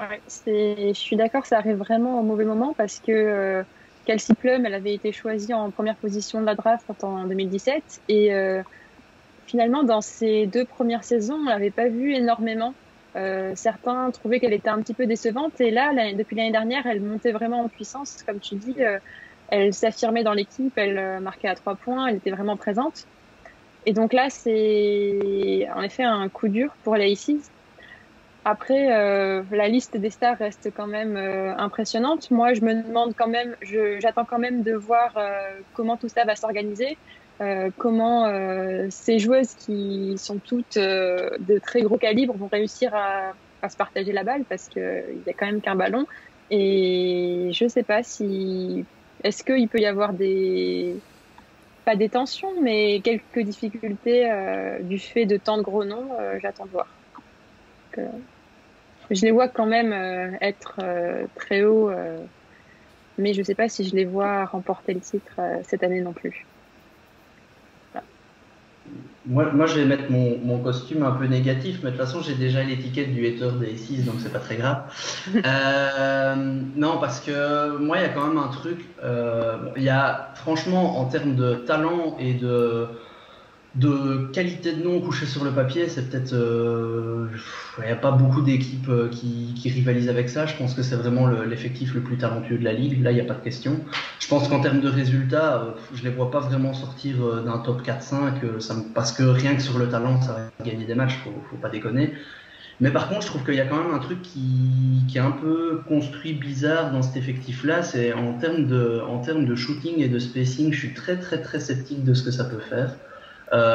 Ouais, je suis d'accord, ça arrive vraiment au mauvais moment parce que Kelsey Plum, elle avait été choisie en première position de la draft en 2017 et finalement dans ses 2 premières saisons, on l'avait pas vue énormément. Certains trouvaient qu'elle était un petit peu décevante et là, depuis l'année dernière, elle montait vraiment en puissance, comme tu dis. Elle s'affirmait dans l'équipe, elle marquait à 3 points, elle était vraiment présente. Et donc là, c'est en effet un coup dur pour les Aces. Après, la liste des stars reste quand même impressionnante. Moi, je me demande quand même, j'attends quand même de voir comment tout ça va s'organiser, comment ces joueuses qui sont toutes de très gros calibre vont réussir à se partager la balle parce qu'il y a quand même qu'un ballon. Et je sais pas si, est-ce qu'il peut y avoir pas des tensions, mais quelques difficultés du fait de tant de gros noms. J'attends de voir. Donc, je les vois quand même être très haut, mais je ne sais pas si je les vois remporter le titre cette année non plus. Voilà. Moi, je vais mettre mon costume un peu négatif, mais de toute façon, j'ai déjà l'étiquette du hater des 6, donc c'est pas très grave. Non, parce que moi, il y a quand même un truc. Il y a, franchement, en termes de talent et de qualité de nom couché sur le papier, c'est peut-être. Il n'y a pas beaucoup d'équipes qui rivalisent avec ça. Je pense que c'est vraiment l'effectif le plus talentueux de la ligue. Là, il n'y a pas de question. Je pense qu'en termes de résultats, je ne les vois pas vraiment sortir d'un top 4-5, parce que rien que sur le talent, ça va gagner des matchs, faut pas déconner. Mais par contre, je trouve qu'il y a quand même un truc qui est un peu construit bizarre dans cet effectif-là, c'est en termes de shooting et de spacing, je suis très très très sceptique de ce que ça peut faire.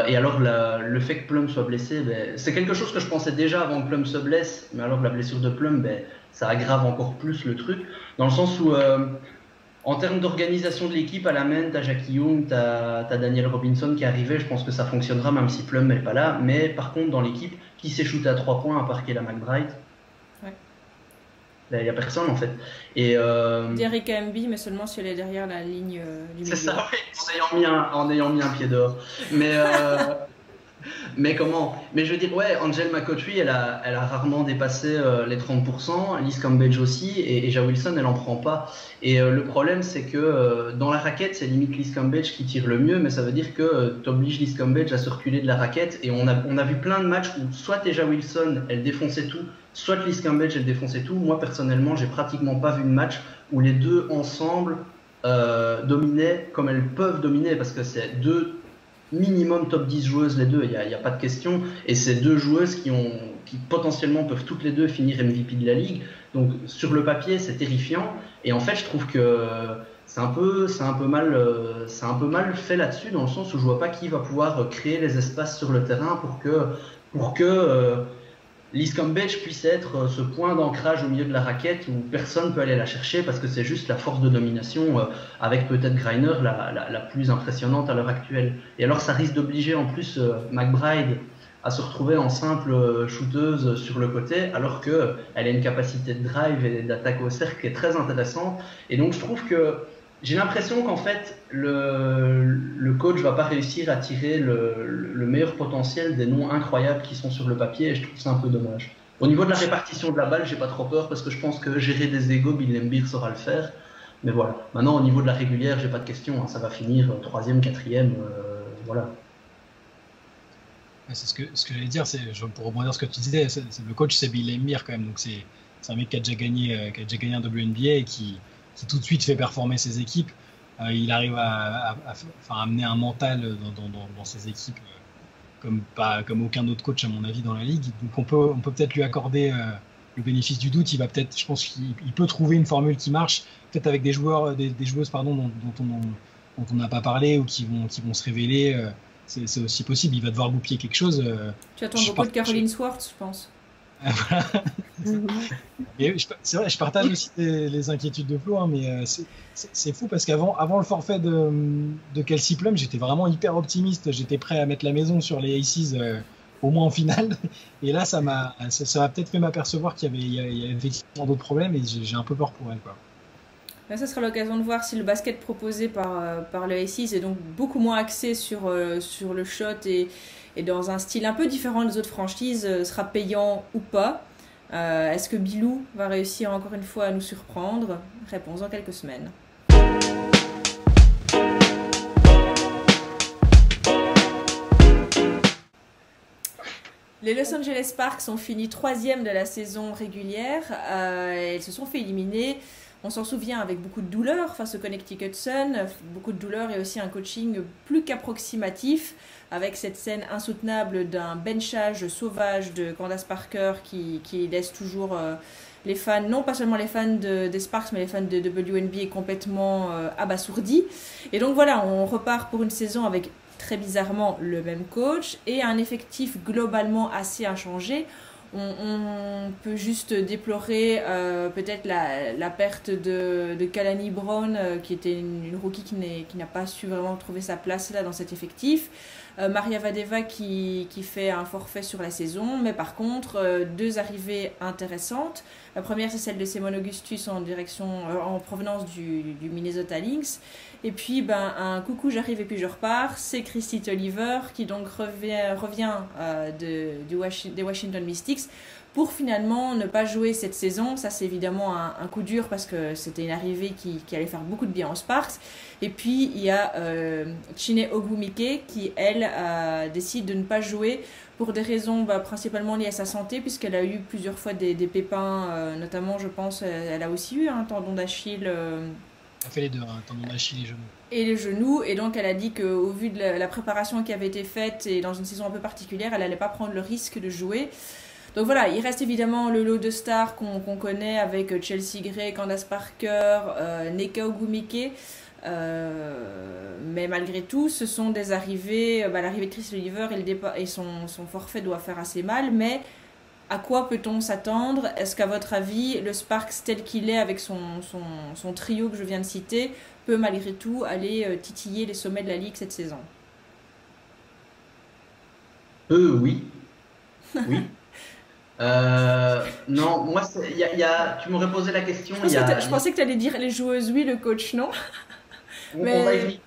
Et alors le fait que Plum soit blessé, c'est quelque chose que je pensais déjà avant que Plum se blesse, mais alors la blessure de Plum, ça aggrave encore plus le truc, dans le sens où en termes d'organisation de l'équipe, à la main, t'as Jackie Young, t'as Daniel Robinson qui est arrivé, je pense que ça fonctionnera même si Plum n'est pas là, mais par contre dans l'équipe, qui s'est shooté à 3 points à part Kayla McBride? Il n'y a personne en fait. Derrick Amby, mais seulement si elle est derrière la ligne du milieu. C'est ça, oui, en ayant mis un pied dehors. Mais comment? Mais je veux dire, ouais, Angel McCoughtry, elle a rarement dépassé les 30%, Liz Cambage aussi, et Ja Wilson, elle en prend pas. Et le problème, c'est que dans la raquette, c'est limite Liz Cambage qui tire le mieux, mais ça veut dire que tu obliges Liz Cambage à se reculer de la raquette. Et on a vu plein de matchs où soit Ja Wilson, elle défonçait tout, soit Liz Cambage, elle défonçait tout. Moi, personnellement, j'ai pratiquement pas vu de match où les deux ensemble dominaient comme elles peuvent dominer, parce que c'est deux minimum top 10 joueuses les deux, il n'y a pas de question, et c'est deux joueuses qui potentiellement peuvent toutes les deux finir MVP de la ligue, donc sur le papier c'est terrifiant, et en fait je trouve que c'est un peu mal fait là-dessus, dans le sens où je vois pas qui va pouvoir créer les espaces sur le terrain pour que Liz Cambage puisse être ce point d'ancrage au milieu de la raquette où personne ne peut aller la chercher, parce que c'est juste la force de domination avec peut-être Griner la plus impressionnante à l'heure actuelle. Et alors ça risque d'obliger en plus McBride à se retrouver en simple shooteuse sur le côté, alors qu'elle a une capacité de drive et d'attaque au cercle qui est très intéressante. Et donc je trouve que j'ai l'impression qu'en fait le coach va pas réussir à tirer le meilleur potentiel des noms incroyables qui sont sur le papier, et je trouve ça un peu dommage. Au niveau de la répartition de la balle, j'ai pas trop peur, parce que je pense que gérer des égos, Bill Laimbeer saura le faire. Mais voilà. Maintenant, au niveau de la régulière, j'ai pas de question, hein. Ça va finir 3e, 4e, voilà. C'est ce que j'allais dire, pour rebondir sur ce que tu disais, le coach c'est Bill Laimbeer quand même, donc c'est un mec qui a déjà gagné un WNBA et qui tout de suite fait performer ses équipes. Il arrive à amener un mental dans ses équipes comme aucun autre coach à mon avis dans la ligue. Donc on peut peut-être lui accorder le bénéfice du doute. Je pense qu'il peut trouver une formule qui marche, peut-être avec des joueuses dont on n'a pas parlé ou qui vont se révéler. C'est aussi possible. Il va devoir goupiller quelque chose. Tu attends beaucoup de Caroline Swartz, je pense. Voilà. C'est vrai, je partage aussi les inquiétudes de Flo, hein, mais c'est fou parce qu'avant le forfait de Kelsey Plum, j'étais vraiment hyper optimiste. J'étais prêt à mettre la maison sur les Aces au moins en finale. Et là, ça m'a peut-être fait m'apercevoir qu'il y avait effectivement d'autres problèmes, et j'ai un peu peur pour elle, quoi. Là, ça sera l'occasion de voir si le basket proposé par le Aces est donc beaucoup moins axé sur le shot et dans un style un peu différent des autres franchises, sera payant ou pas. Est-ce que Bilou va réussir encore une fois à nous surprendre? Réponse dans quelques semaines. Les Los Angeles Sparks ont fini 3e de la saison régulière. Elles se sont fait éliminer. On s'en souvient avec beaucoup de douleur face au Connecticut Sun, beaucoup de douleur et aussi un coaching plus qu'approximatif, avec cette scène insoutenable d'un benchage sauvage de Candace Parker qui laisse toujours les fans, non pas seulement les fans des Sparks, mais les fans de WNBA complètement abasourdis. Et donc voilà, on repart pour une saison avec très bizarrement le même coach et un effectif globalement assez inchangé. On peut juste déplorer peut-être la perte de Kalani Brown, qui était une rookie qui n'a pas su vraiment trouver sa place là dans cet effectif. Maria Vadeva qui fait un forfait sur la saison, mais par contre, deux arrivées intéressantes. La première, c'est celle de Simone Augustus en provenance du Minnesota Lynx. Et puis, un coucou, j'arrive et puis je repars, c'est Kristy Tolliver qui donc revient des Washington Mystics pour finalement ne pas jouer cette saison. Ça, c'est évidemment un coup dur parce que c'était une arrivée qui allait faire beaucoup de bien aux Sparks. Et puis, il y a Chiney Ogwumike qui, elle, décide de ne pas jouer pour des raisons principalement liées à sa santé, puisqu'elle a eu plusieurs fois des pépins, notamment, je pense, elle a aussi eu un tendon d'Achille. Elle fait les deux, tendon d'Achille et genoux. Et les genoux, et donc elle a dit qu'au vu de la préparation qui avait été faite, et dans une saison un peu particulière, elle n'allait pas prendre le risque de jouer. Donc voilà, il reste évidemment le lot de stars qu'on connaît avec Chelsea Gray, Candace Parker, Nneka Ogwumike. Mais malgré tout, ce sont des arrivées. L'arrivée de Kristy Tolliver et son forfait doit faire assez mal. Mais à quoi peut-on s'attendre? Est-ce qu'à votre avis, le Sparks tel qu'il est avec son trio que je viens de citer peut malgré tout aller titiller les sommets de la Ligue cette saison? Oui. Oui. Non, moi, tu m'aurais posé la question. Je pensais que tu allais dire les joueuses, oui, le coach, non? On va y venir.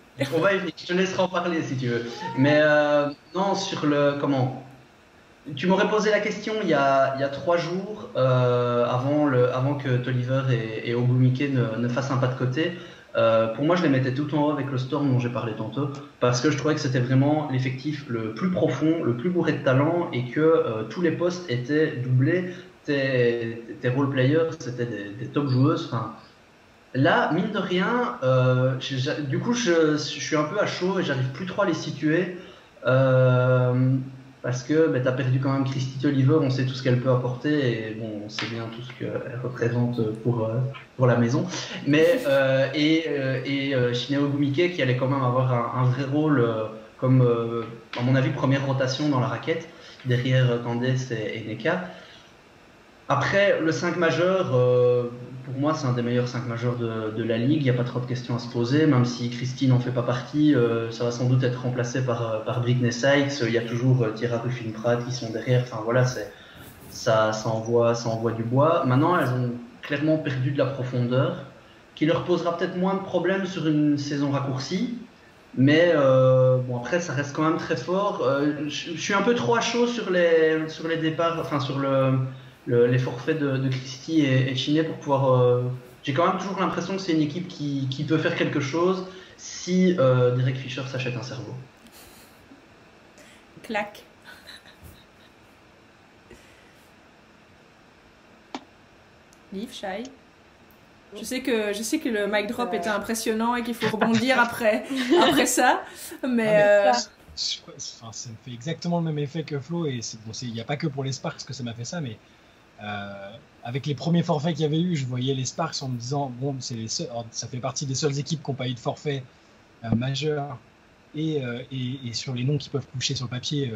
Je te laisserai en parler si tu veux. Mais non, sur le. Comment? Tu m'aurais posé la question il y a 3 jours, avant que Tolliver et Ogwumike ne fassent un pas de côté. Pour moi, je les mettais tout en haut avec le Storm dont j'ai parlé tantôt, parce que je trouvais que c'était vraiment l'effectif le plus profond, le plus bourré de talent, et que tous les postes étaient doublés. Tes role-players, c'était des top joueuses. Enfin, là, mine de rien, du coup, je suis un peu à chaud et j'arrive plus trop à les situer. Parce que tu as perdu quand même Kristy Tolliver, on sait tout ce qu'elle peut apporter et bon, on sait bien tout ce qu'elle représente pour la maison. Mais Chiney Ogwumike qui allait quand même avoir un vrai rôle comme, à mon avis, première rotation dans la raquette, derrière Candace et Nneka. Après, le 5 majeur, pour moi, c'est un des meilleurs 5 majeurs de la Ligue. Il n'y a pas trop de questions à se poser, même si Kristy n'en fait pas partie. Ça va sans doute être remplacé par Brittney Sykes. Il y a toujours Tierra Ruffin-Pratt qui sont derrière. Enfin voilà, ça envoie du bois. Maintenant, elles ont clairement perdu de la profondeur, qui leur posera peut-être moins de problèmes sur une saison raccourcie. Mais bon, après, ça reste quand même très fort. Je suis un peu trop à chaud sur les départs, enfin sur les forfaits de Kristy et Chiney pour pouvoir. J'ai quand même toujours l'impression que c'est une équipe qui peut faire quelque chose si Derek Fisher s'achète un cerveau. Clac. Liv, Shai. Je sais que le mic drop était impressionnant et qu'il faut rebondir après ça, mais ça me fait exactement le même effet que Flo, et il n'y a pas que pour les Sparks que ça m'a fait ça, mais avec les premiers forfaits qu'il y avait eu, je voyais les Sparks en me disant bon, ça fait partie des seules équipes qui n'ont pas eu de forfait majeur, et sur les noms qui peuvent coucher sur le papier,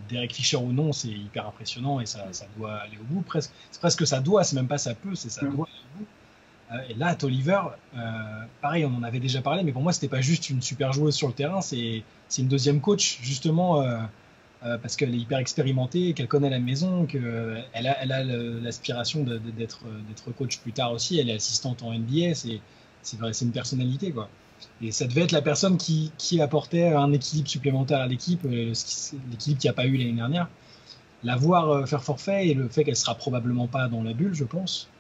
Derek Fisher ou non, c'est hyper impressionnant et ça doit aller au bout presque. C'est presque ça doit, c'est même pas ça peut, c'est ça doit aller au bout. Et là, Tolliver, pareil, on en avait déjà parlé, mais pour moi, c'était pas juste une super joueuse sur le terrain, c'est une deuxième coach, justement, parce qu'elle est hyper expérimentée, qu'elle connaît la maison, qu'elle a l'aspiration d'être coach plus tard aussi. Elle est assistante en NBA, c'est une personnalité, quoi. Et ça devait être la personne qui apportait un équilibre supplémentaire à l'équipe, l'équilibre qu'il n'y a pas eu l'année dernière. La voir faire forfait et le fait qu'elle sera probablement pas dans la bulle, je pense.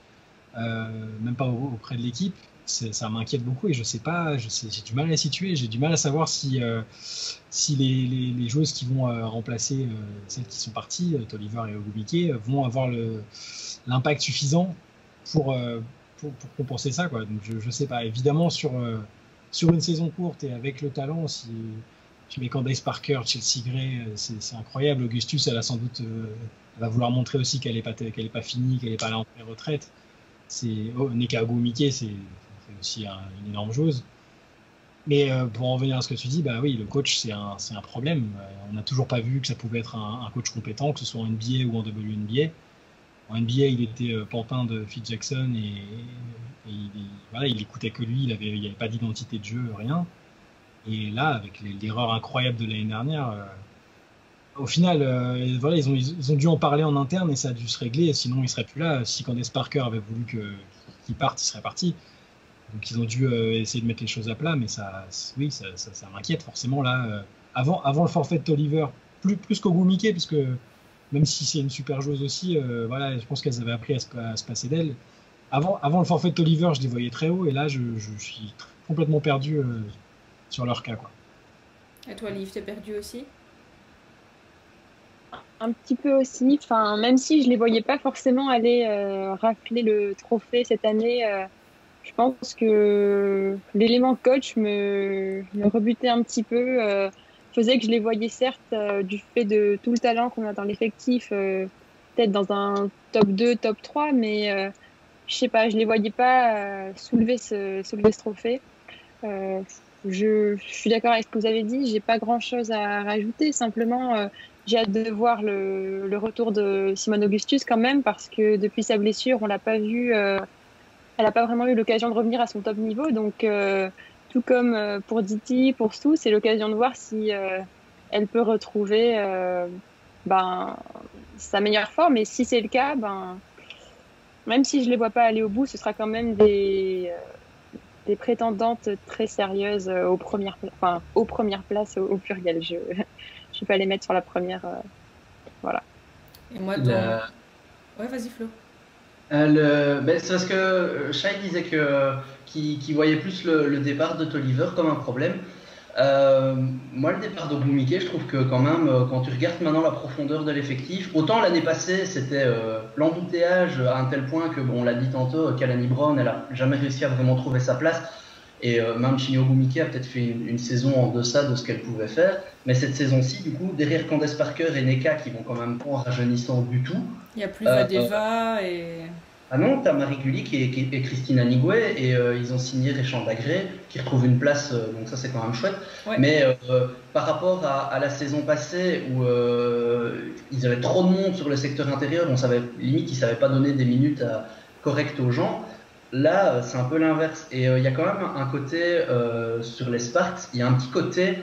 Même pas auprès de l'équipe, ça m'inquiète beaucoup et je sais pas, j'ai du mal à la situer, j'ai du mal à savoir si les joueuses qui vont remplacer celles qui sont parties, Tolliver et Ogwumike, vont avoir l'impact suffisant pour pour compenser ça, quoi. Donc je sais pas. Évidemment, sur une saison courte et avec le talent, si tu mets Candace Parker, Chelsea Gray, c'est incroyable. Augustus, elle a sans doute, elle va vouloir montrer aussi qu'elle est pas finie, qu'elle est pas là en retraite. Nneka Ogwumike, c'est aussi une énorme chose. Mais pour en revenir à ce que tu dis, bah oui, le coach, c'est un problème. On n'a toujours pas vu que ça pouvait être un coach compétent, que ce soit en NBA ou en WNBA. En NBA, il était pantin de Phil Jackson et voilà, il écoutait que lui, il n'y avait pas d'identité de jeu, rien. Et là, avec l'erreur incroyable de l'année dernière, au final, voilà, ils ont dû en parler en interne et ça a dû se régler, sinon il ne serait plus là. Si Candace Parker avait voulu qu'il parte, il serait parti. Donc ils ont dû essayer de mettre les choses à plat, mais ça m'inquiète forcément là. Avant le forfait de Tolliver, plus qu'Ogwumike, parce que même si c'est une super joueuse aussi, voilà, je pense qu'elles avaient appris à se passer d'elle. Avant le forfait de Tolliver, je les voyais très haut, et là je suis complètement perdu sur leur cas, quoi. Et toi, Liv, t'es perdu aussi? Un petit peu aussi, enfin, même si je les voyais pas forcément aller rafler le trophée cette année, je pense que l'élément coach me rebutait un petit peu, faisait que je les voyais certes du fait de tout le talent qu'on a dans l'effectif, peut-être dans un top 2, top 3, mais je sais pas, je les voyais pas soulever ce trophée. Je suis d'accord avec ce que vous avez dit, j'ai pas grand-chose à rajouter, simplement j'ai hâte de voir le retour de Simone Augustus quand même, parce que depuis sa blessure, on l'a pas vue. Elle n'a pas vraiment eu l'occasion de revenir à son top niveau. Donc, tout comme pour Diti, pour Stu, c'est l'occasion de voir si elle peut retrouver sa meilleure forme. Et si c'est le cas, même si je ne les vois pas aller au bout, ce sera quand même des prétendantes très sérieuses aux premières places au pluriel. Je ne vais pas les mettre sur la première. Voilà. Et moi, Ouais, vas-y, Flo. C'est parce que Shai disait qu'il voyait plus le départ de Tolliver comme un problème. Moi, le départ d'Ogwumike, je trouve que quand même, quand tu regardes maintenant la profondeur de l'effectif, autant l'année passée, c'était l'embouteillage à un tel point que, bon, on l'a dit tantôt, Kalani Brown, elle a jamais réussi à vraiment trouver sa place. Et même Chiney Ogwumike a peut-être fait une saison en deçà de ce qu'elle pouvait faire. Mais cette saison-ci, du coup, derrière Candace Parker et Nneka, qui vont quand même pas en rajeunissant du tout. Il n'y a plus Vadeva et... Ah non, t'as Marie Gulick et Christina Nigué, et ils ont signé Réchand Dagré, qui retrouve une place, donc ça c'est quand même chouette. Ouais. Mais par rapport à la saison passée, où ils avaient trop de monde sur le secteur intérieur, limite ils ne savaient pas donner des minutes correctes aux gens. Là, c'est un peu l'inverse. Et il y a quand même un côté, sur les Sparks, il y a un petit côté,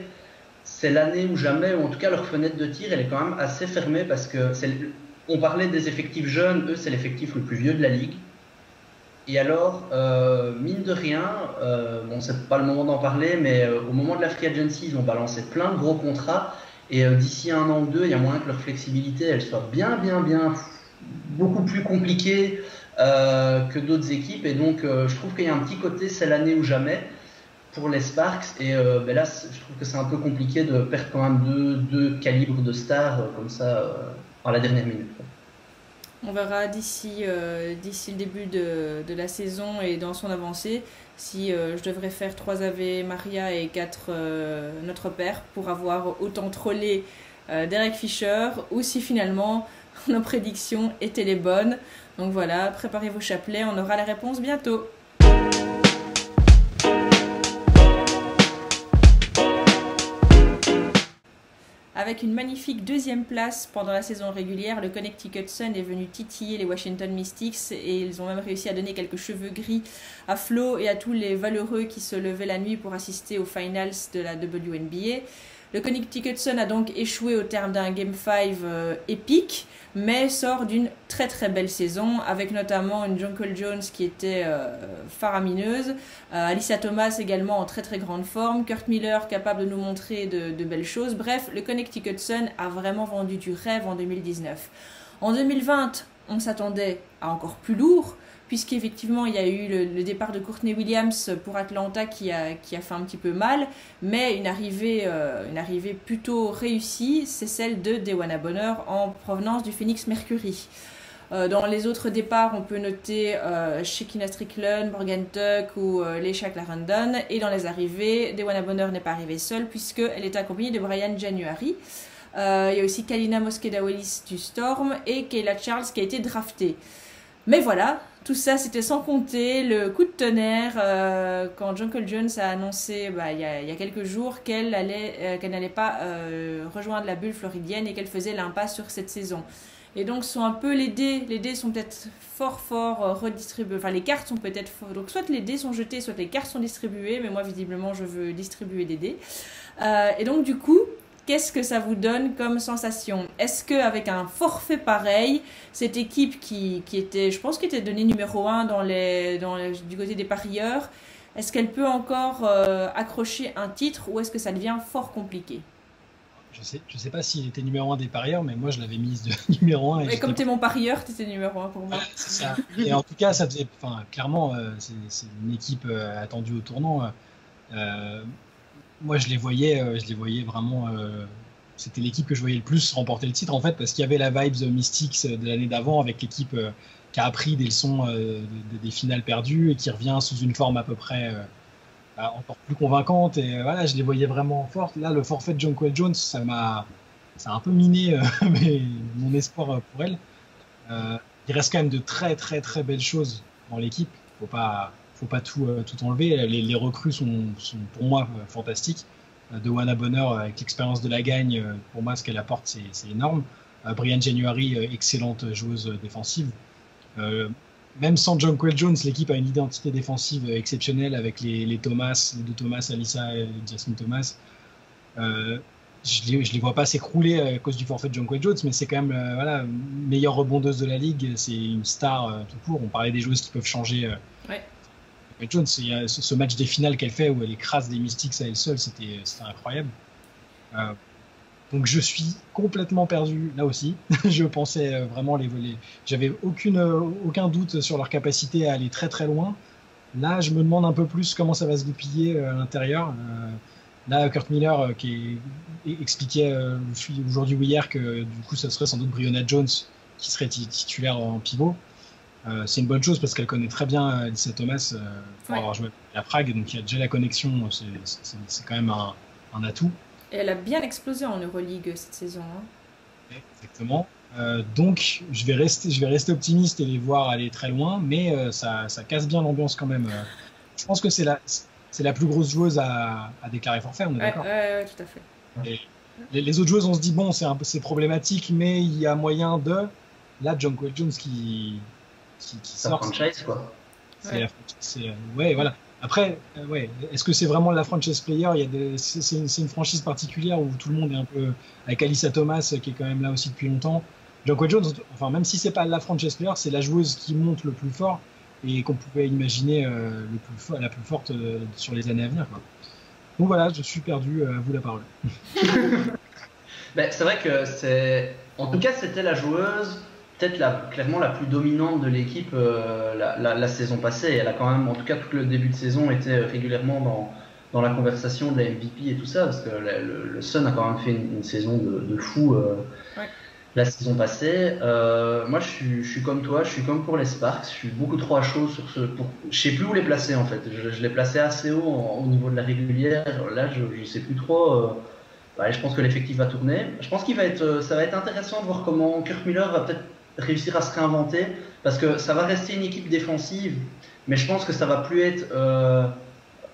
c'est l'année ou jamais, ou en tout cas leur fenêtre de tir, elle est quand même assez fermée, parce que on parlait des effectifs jeunes, eux c'est l'effectif le plus vieux de la ligue. Et alors, mine de rien, bon c'est pas le moment d'en parler, mais au moment de la free agency, ils ont balancé plein de gros contrats, et d'ici 1 an ou 2, il y a moyen que leur flexibilité, elle soit bien, beaucoup plus compliquée que d'autres équipes, et donc je trouve qu'il y a un petit côté, c'est l'année ou jamais pour les Sparks, et là je trouve que c'est un peu compliqué de perdre quand même deux calibres de stars comme ça à la dernière minute. On verra d'ici le début de la saison et dans son avancée si je devrais faire 3 Ave Maria et 4 Notre Père pour avoir autant trollé Derek Fisher, ou si finalement nos prédictions étaient les bonnes. Donc voilà, préparez vos chapelets, on aura la réponse bientôt. Avec une magnifique 2e place pendant la saison régulière, le Connecticut Sun est venu titiller les Washington Mystics, et ils ont même réussi à donner quelques cheveux gris à Flo et à tous les valeureux qui se levaient la nuit pour assister aux finals de la WNBA. Le Connecticut Sun a donc échoué au terme d'un Game 5 épique, mais sort d'une très très belle saison, avec notamment une Jonquel Jones qui était faramineuse, Alyssa Thomas également en très très grande forme, Kurt Miller capable de nous montrer de belles choses. Bref, le Connecticut Sun a vraiment vendu du rêve en 2019. En 2020, on s'attendait à encore plus lourd, puisqu'effectivement il y a eu le départ de Courtney Williams pour Atlanta qui a fait un petit peu mal, mais une arrivée plutôt réussie, c'est celle de Dewana Bonheur en provenance du Phoenix Mercury. Dans les autres départs, on peut noter Shekinah Strickland, Morgan Tuck ou Leisha Clarendon. Et dans les arrivées, Dewana Bonheur n'est pas arrivée seule puisqu'elle est accompagnée de Brian January. Il y a aussi Kalina Mosqueda-Willis du Storm et Kayla Charles qui a été draftée. Mais voilà, tout ça c'était sans compter le coup de tonnerre quand Jonquel Jones a annoncé il y a quelques jours qu'elle n'allait pas rejoindre la bulle floridienne et qu'elle faisait l'impasse sur cette saison. Et donc sont un peu les dés sont peut-être fort redistribués, enfin les cartes sont peut-être donc soit les dés sont jetés, soit les cartes sont distribuées, mais moi visiblement je veux distribuer des dés. Et donc du coup, qu'est-ce que ça vous donne comme sensation? Est-ce qu'avec un forfait pareil, cette équipe qui était, je pense, qui était donnée numéro 1 du côté des parieurs, est-ce qu'elle peut encore accrocher un titre ou est-ce que ça devient fort compliqué? Je sais pas s'il était numéro 1 des parieurs, mais moi je l'avais mise de numéro 1. Et comme tu es mon parieur, tu étais numéro 1 pour moi. C'est ça. Et en tout cas, ça faisait, clairement, c'est une équipe attendue au tournant. Moi je les voyais vraiment. C'était l'équipe que je voyais le plus remporter le titre en fait, parce qu'il y avait la vibes Mystics de l'année d'avant avec l'équipe qui a appris des leçons des finales perdues et qui revient sous une forme à peu près encore plus convaincante. Et voilà, je les voyais vraiment fortes. Là, le forfait de Jonquel Jones, ça a un peu miné mon espoir pour elle. Il reste quand même de très très très belles choses dans l'équipe. Faut pas tout enlever. Les recrues sont pour moi fantastiques. Dewana Bonheur avec l'expérience de la gagne, pour moi ce qu'elle apporte c'est énorme. Brian January, excellente joueuse défensive. Même sans Jonquel Jones, l'équipe a une identité défensive exceptionnelle avec les deux Thomas, Alyssa et Jasmine Thomas. Je les vois pas s'écrouler à cause du forfait de Jonquel Jones, mais c'est quand même meilleure rebondeuse de la ligue, c'est une star tout court. On parlait des joueuses qui peuvent changer. Ouais. Jones, ce match des finales qu'elle fait où elle écrase des Mystics à elle seule, c'était incroyable. Donc je suis complètement perdu là aussi. Je pensais vraiment j'avais aucun doute sur leur capacité à aller très très loin. Là, je me demande un peu plus comment ça va se goupiller à l'intérieur. Là, Kurt Miller qui expliquait aujourd'hui ou hier que du coup, ça serait sans doute Breonna Jones qui serait titulaire en pivot. C'est une bonne chose parce qu'elle connaît très bien Alyssa Thomas pour avoir joué à Prague, donc il y a déjà la connexion, c'est quand même un atout. Et elle a bien explosé en Euroleague cette saison. Hein. Exactement. Donc je vais rester optimiste et les voir aller très loin, mais ça casse bien l'ambiance quand même. Je pense que c'est la plus grosse joueuse à déclarer forfait, on est d'accord? Ouais, tout à fait. Et les autres joueuses, on se dit bon, c'est problématique, mais il y a moyen de. Là, Jonquel Jones qui sort. Franchise, quoi. Ouais, voilà. Après, est-ce que c'est vraiment la franchise player? C'est une franchise particulière où tout le monde est un peu avec Alyssa Thomas qui est quand même là aussi depuis longtemps. Jonquel Jones, enfin même si c'est pas la franchise player, c'est la joueuse qui monte le plus fort et qu'on pouvait imaginer la plus forte sur les années à venir, quoi. Donc voilà, je suis perdu. À vous la parole. C'est vrai que en tout cas, c'était la joueuse peut-être clairement la plus dominante de l'équipe la saison passée. Elle a quand même, en tout cas tout le début de saison, été régulièrement dans la conversation de la MVP et tout ça, parce que le Sun a quand même fait une saison de fou la saison passée. Moi je suis comme toi, je suis comme pour les Sparks, je suis beaucoup trop à chaud sur je sais plus où les placer en fait. Je les plaçais assez haut au niveau de la régulière. Là je sais plus trop. Je pense que l'effectif va tourner. Je pense ça va être intéressant de voir comment Kurt Miller va peut-être réussir à se réinventer, parce que ça va rester une équipe défensive, mais je pense que ça va plus être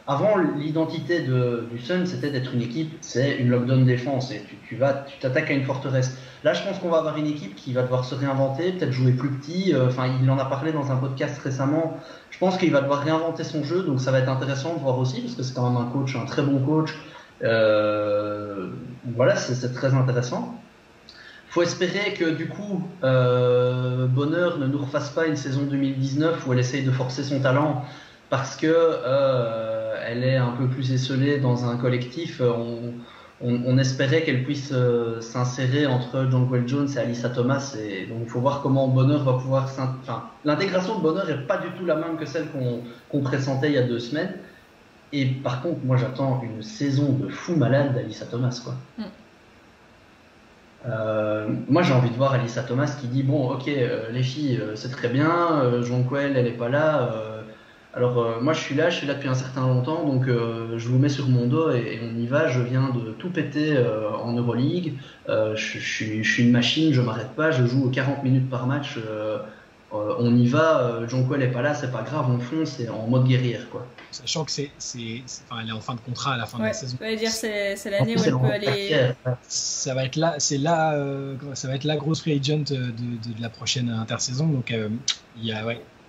avant, l'identité du Sun, c'était d'être une équipe, c'est une lockdown défense et tu t'attaques à une forteresse. Là je pense qu'on va avoir une équipe qui va devoir se réinventer, peut-être jouer plus petit. Il en a parlé dans un podcast récemment. Je pense qu'il va devoir réinventer son jeu, donc ça va être intéressant de voir aussi, parce que c'est quand même un très bon coach. Voilà, c'est très intéressant. Faut espérer que du coup Bonheur ne nous refasse pas une saison 2019 où elle essaye de forcer son talent parce que elle est un peu plus esselée dans un collectif. On espérait qu'elle puisse s'insérer entre Jonquel Jones et Alyssa Thomas, et donc il faut voir comment Bonheur va pouvoir l'intégration de Bonheur est pas du tout la même que celle qu'on pressentait il y a 2 semaines. Et par contre, moi j'attends une saison de fou malade d'Alyssa Thomas, quoi. Moi, j'ai envie de voir Alyssa Thomas qui dit bon, ok, les filles, c'est très bien, Jonquel, elle est pas là. Alors, moi, je suis là depuis un certain longtemps, donc je vous mets sur mon dos et on y va. Je viens de tout péter en Euroleague. Je suis une machine, je m'arrête pas, je joue 40 minutes par match. On y va. Jonquel est pas là, c'est pas grave, on fonce et en mode guerrière, quoi. Sachant que elle est en fin de contrat à la fin de la saison. Je veux dire, c'est l'année où elle peut aller. Ça va être là, ça va être la grosse free agent de la prochaine intersaison. Donc,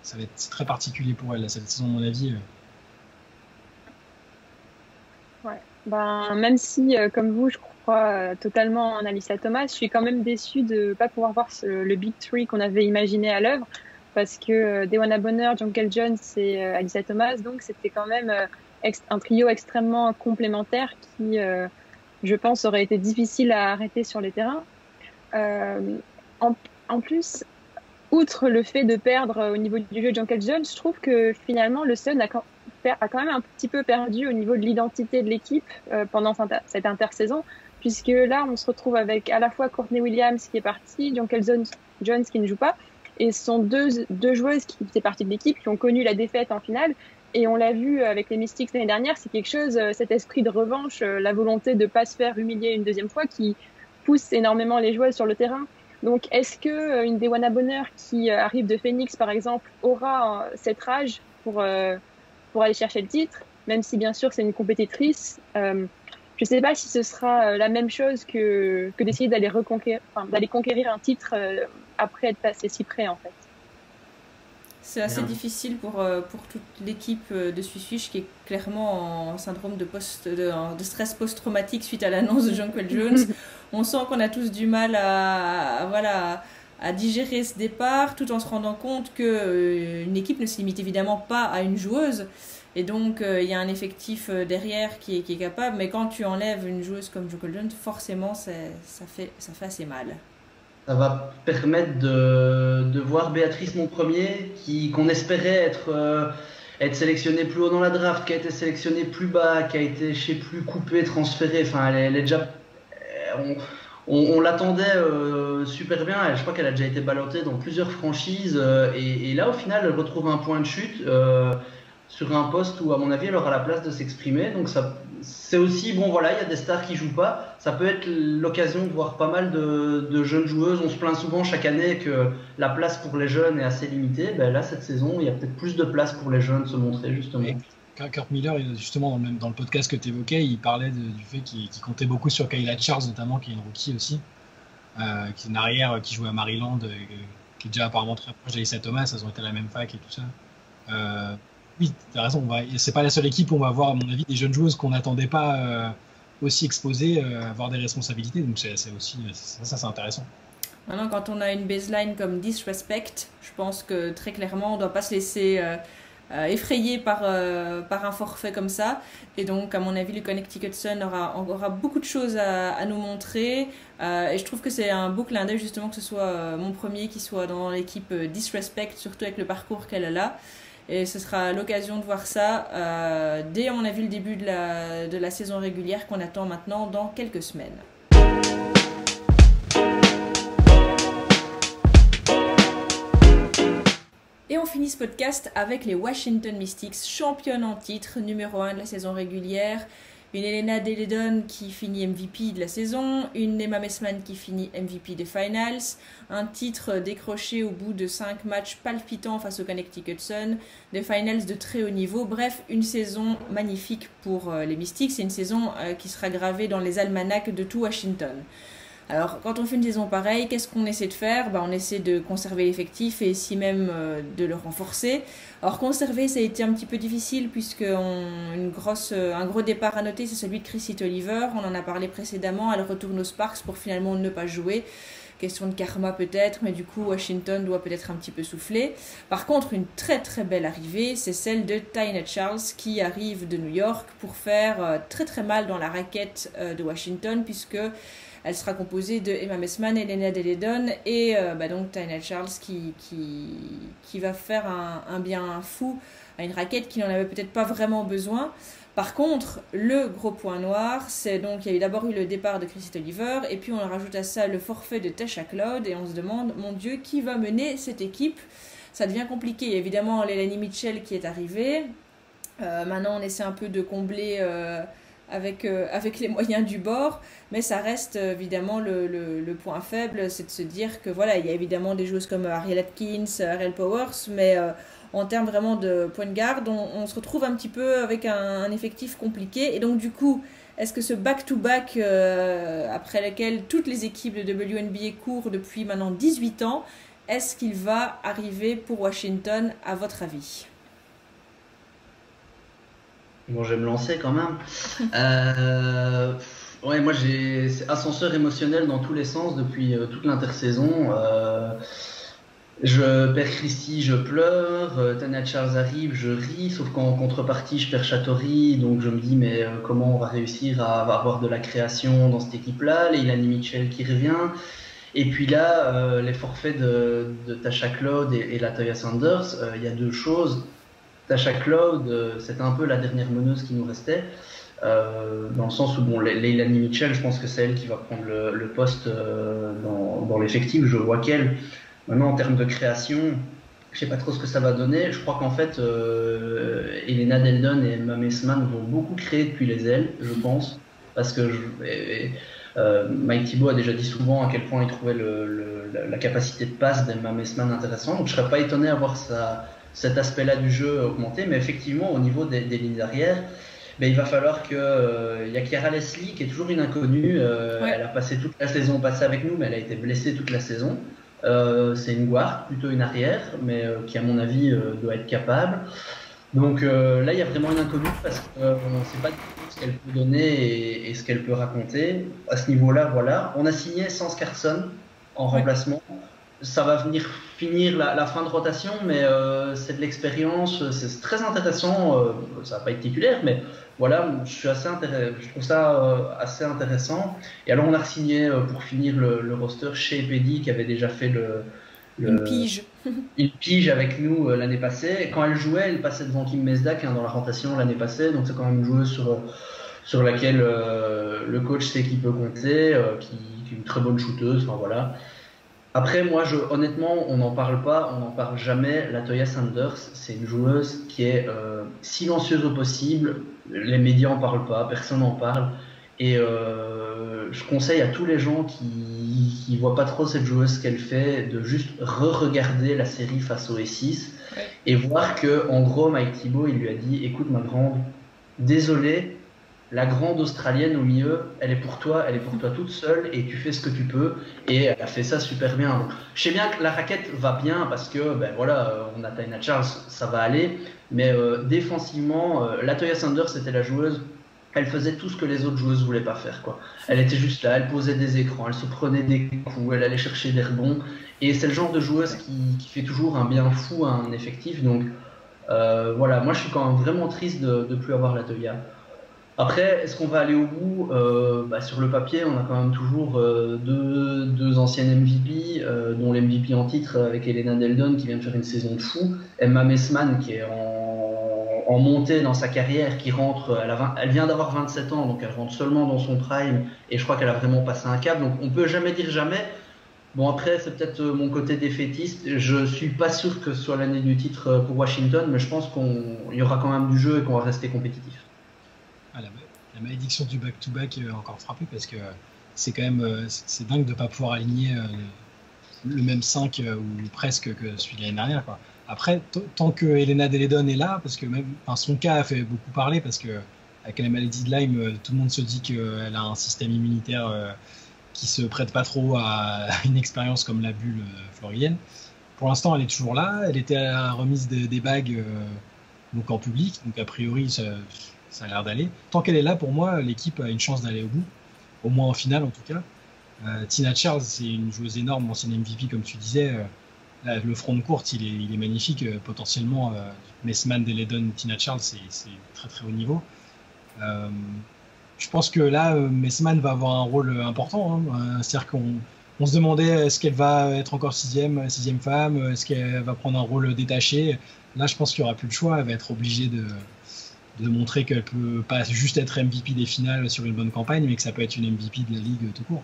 ça va être très particulier pour elle là, cette saison, à mon avis. Ouais. Ben, même si, comme vous, je crois totalement en Alyssa Thomas, je suis quand même déçue de ne pas pouvoir voir le Big Three qu'on avait imaginé à l'œuvre. Parce que Dewana Bonner, Jonquel Jones et Alyssa Thomas, donc c'était quand même un trio extrêmement complémentaire qui, je pense, aurait été difficile à arrêter sur les terrains. En plus, outre le fait de perdre au niveau du jeu de Jonquel Jones, je trouve que finalement le Sun a quand même un petit peu perdu au niveau de l'identité de l'équipe pendant cette intersaison, puisque là on se retrouve avec à la fois Courtney Williams qui est partie, Jonquel Jones qui ne joue pas. Et ce sont deux joueuses qui faisaient partie de l'équipe, qui ont connu la défaite en finale. Et on l'a vu avec les Mystics l'année dernière, c'est quelque chose, cet esprit de revanche, la volonté de ne pas se faire humilier une deuxième fois qui pousse énormément les joueuses sur le terrain. Donc, est-ce que une Dewana Bonner qui arrive de Phoenix, par exemple, aura cette rage pour aller chercher le titre, même si bien sûr c'est une compétitrice je ne sais pas si ce sera la même chose que d'essayer d'aller conquérir un titre après être passé si près, en fait. C'est assez difficile pour toute l'équipe de Swissfish qui est clairement en syndrome de stress post-traumatique suite à l'annonce de Jonquel Jones. On sent qu'on a tous du mal à digérer ce départ, tout en se rendant compte qu'une équipe ne se limite évidemment pas à une joueuse. Et donc, il y a un effectif derrière qui est capable. Mais quand tu enlèves une joueuse comme Jonquel Jones, forcément, ça fait assez mal. Ça va permettre de voir Béatrice Monpremier, qu'on espérait être sélectionnée plus haut dans la draft, qui a été sélectionnée plus bas, qui a été, je sais plus, coupée, transférée. Enfin, elle est déjà... On l'attendait super bien. Je crois qu'elle a déjà été ballottée dans plusieurs franchises. Et là, au final, elle retrouve un point de chute sur un poste où, à mon avis, elle aura la place de s'exprimer. Donc, c'est aussi, bon, voilà, il y a des stars qui jouent pas. Ça peut être l'occasion de voir pas mal de jeunes joueuses. On se plaint souvent chaque année que la place pour les jeunes est assez limitée. Ben là, cette saison, il y a peut-être plus de place pour les jeunes se montrer, justement. Et Kurt Miller, justement, dans le podcast que tu évoquais, il parlait du fait qu'il comptait beaucoup sur Kayla Charles, notamment, qui est une rookie aussi, qui est une arrière qui joue à Maryland, qui est déjà apparemment très proche d'Alyssa Thomas. Elles ont été à la même fac et tout ça. Oui, tu as raison. C'est pas la seule équipe où on va avoir, à mon avis, des jeunes joueuses qu'on n'attendait pas aussi exposées, avoir des responsabilités. Donc c'est aussi ça, c'est intéressant. Maintenant, quand on a une baseline comme Disrespect, je pense que très clairement, on ne doit pas se laisser effrayer par un forfait comme ça. Et donc, à mon avis, le Connecticut Sun aura beaucoup de choses à nous montrer. Et je trouve que c'est un beau clin d'œil, justement, que ce soit Monpremier qui soit dans l'équipe Disrespect, surtout avec le parcours qu'elle a là. Et ce sera l'occasion de voir ça dès, à mon avis, le début de la saison régulière qu'on attend maintenant dans quelques semaines. Et on finit ce podcast avec les Washington Mystics, championnes en titre, numéro 1 de la saison régulière. Une Elena Deledon qui finit MVP de la saison, une Emma Messman qui finit MVP des Finals, un titre décroché au bout de 5 matchs palpitants face au Connecticut Sun, des Finals de très haut niveau. Bref, une saison magnifique pour les Mystics. C'est une saison qui sera gravée dans les almanachs de tout Washington. Alors, quand on fait une saison pareille, qu'est-ce qu'on essaie de faire ? On essaie de conserver l'effectif et ici même de le renforcer. Alors, conserver, ça a été un petit peu difficile puisque un gros départ à noter, c'est celui de Chrissy Tolliver. On en a parlé précédemment, elle retourne aux Sparks pour finalement ne pas jouer. Question de karma peut-être, mais du coup, Washington doit peut-être un petit peu souffler. Par contre, une très très belle arrivée, c'est celle de Taina Charles qui arrive de New York pour faire très très mal dans la raquette de Washington puisque Elle sera composée de Emma Messman, Elena Deledon et donc Taina Charles qui va faire un bien fou à une raquette qui n'en avait peut-être pas vraiment besoin. Par contre, le gros point noir, c'est donc il y a d'abord eu le départ de Chrissy Oliver et puis on rajoute à ça le forfait de Tasha Cloud et on se demande, mon Dieu, qui va mener cette équipe? Ça devient compliqué. Il y a évidemment Leilani Mitchell qui est arrivée. Maintenant, on essaie un peu de combler avec les moyens du bord, mais ça reste évidemment le point faible, c'est de se dire que voilà, il y a évidemment des joueuses comme Ariel Atkins, Ariel Powers, mais en termes vraiment de point de garde, on se retrouve un petit peu avec un effectif compliqué. Et donc du coup, est-ce que ce back-to-back après lequel toutes les équipes de WNBA courent depuis maintenant 18 ans, est-ce qu'il va arriver pour Washington à votre avis? Bon, je vais me lancer quand même. Ouais, moi c'est ascenseur émotionnel dans tous les sens depuis toute l'intersaison. Je perds Christy, je pleure. Tania Charles arrive, je ris. Sauf qu'en contrepartie, je perds Chatori. Donc je me dis, mais comment on va réussir à avoir de la création dans cette équipe-là? Leilani Mitchell qui revient. Et puis là, les forfaits de Tasha Cloud et Latoya Sanders, il y a deux choses. Tasha Cloud, c'était un peu la dernière meneuse qui nous restait, dans le sens où bon, Leilani Mitchell, je pense que c'est elle qui va prendre le poste dans l'effectif. Je vois qu'elle, maintenant en termes de création, je sais pas trop ce que ça va donner. Je crois qu'en fait, Elena Deldon et Emma Messman vont beaucoup créer depuis les ailes, je pense, parce que Mike Thibault a déjà dit souvent à quel point il trouvait la capacité de passe d'Emma Messman intéressante. Donc je serais pas étonné à voir cet aspect-là du jeu augmenter, mais effectivement au niveau des lignes d'arrière, il va falloir que y a Kiara Leslie qui est toujours une inconnue. Ouais. Elle a passé toute la saison passée avec nous, mais elle a été blessée toute la saison. C'est une guard, plutôt une arrière, mais qui à mon avis doit être capable. Donc là il y a vraiment une inconnue parce qu'on ne sait pas du tout ce qu'elle peut donner et ce qu'elle peut raconter. À ce niveau-là, voilà. On a signé Sans Carson en remplacement. Ça va venir finir la fin de rotation, mais c'est de l'expérience, c'est très intéressant. Ça va pas être titulaire, mais voilà, je trouve ça assez intéressant. Et alors on a re-signé pour finir le roster chez Pedi qui avait déjà fait une pige. Une pige avec nous l'année passée. Et quand elle jouait, elle passait devant Kim Mesdak dans la rotation l'année passée, donc c'est quand même une joueuse sur laquelle le coach sait qu'il peut compter, qui est une très bonne shooteuse. Enfin voilà. Après, moi, honnêtement, on n'en parle pas, on n'en parle jamais. Latoya Sanders, c'est une joueuse qui est silencieuse au possible. Les médias n'en parlent pas, personne n'en parle. Et je conseille à tous les gens qui voient pas trop cette joueuse, ce qu'elle fait, de juste re-regarder la série face au E6 et voir que, en gros, Mike Thibault, il lui a dit, écoute, ma grande, désolé. La grande australienne au milieu, elle est pour toi toute seule et tu fais ce que tu peux. Et elle a fait ça super bien. Donc, je sais bien que la raquette va bien parce que on a Taina Charles, ça va aller. Mais défensivement, Latoya Sanders c'était la joueuse. Elle faisait tout ce que les autres joueuses voulaient pas faire, quoi. Elle était juste là, elle posait des écrans, elle se prenait des coups, elle allait chercher des rebonds. Et c'est le genre de joueuse qui fait toujours un bien fou à un effectif. Donc voilà, moi je suis quand même vraiment triste de ne plus avoir Latoya. Après, est-ce qu'on va aller au bout? Sur le papier, on a quand même toujours deux anciennes MVP, dont l'MVP en titre avec Elena Deldon qui vient de faire une saison de fou, Emma Messman qui est en montée dans sa carrière, qui rentre, elle vient d'avoir 27 ans, donc elle rentre seulement dans son prime, et je crois qu'elle a vraiment passé un cap, donc on peut jamais dire jamais. Bon, après, c'est peut-être mon côté défaitiste. Je suis pas sûr que ce soit l'année du titre pour Washington, mais je pense qu'il y aura quand même du jeu et qu'on va rester compétitif. La malédiction du back-to-back est encore frappée parce que c'est quand même c'est dingue de ne pas pouvoir aligner le même 5 ou presque que celui de l'année dernière, quoi. Après, tant que Elena Deledon est là, parce que même son cas a fait beaucoup parler parce que avec la maladie de Lyme, tout le monde se dit qu'elle a un système immunitaire qui se prête pas trop à une expérience comme la bulle floridienne. Pour l'instant, elle est toujours là. Elle était à la remise des bagues donc en public, donc a priori ça a l'air d'aller. Tant qu'elle est là, pour moi, l'équipe a une chance d'aller au bout, au moins en finale en tout cas. Tina Charles, c'est une joueuse énorme, ancienne MVP comme tu disais. Là, le front de courte, il est magnifique. Potentiellement, Messman, Deledon, Tina Charles, c'est très très haut niveau. je pense que là, Messman va avoir un rôle important. Hein. C'est-à-dire qu'on se demandait est-ce qu'elle va être encore sixième femme, est-ce qu'elle va prendre un rôle détaché. Là, je pense qu'il n'y aura plus le choix. Elle va être obligée de montrer qu'elle peut pas juste être MVP des finales sur une bonne campagne, mais que ça peut être une MVP de la Ligue tout court.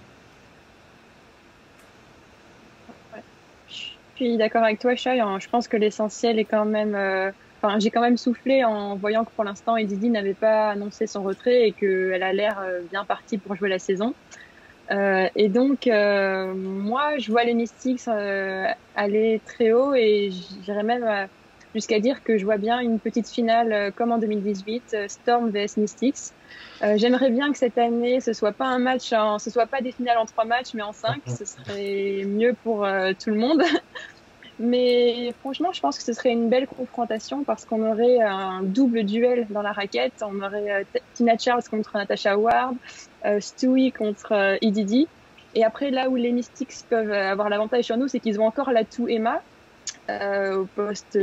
Ouais. Je suis d'accord avec toi, Shai. Je pense que l'essentiel est quand même... Enfin, j'ai quand même soufflé en voyant que pour l'instant, Edidi n'avait pas annoncé son retrait et qu'elle a l'air bien partie pour jouer la saison. Et donc, moi, je vois les Mystics aller très haut et j'irais même jusqu'à dire que je vois bien une petite finale comme en 2018, Storm vs Mystics. J'aimerais bien que cette année, ce soit pas ce soit pas des finales en 3 matchs, mais en 5. Ce serait mieux pour tout le monde. Mais franchement, je pense que ce serait une belle confrontation parce qu'on aurait un double duel dans la raquette. On aurait Tina Charles contre Natasha Howard, Stewie contre Edidi. Et après, là où les Mystics peuvent avoir l'avantage sur nous, c'est qu'ils ont encore l'atout Emma au poste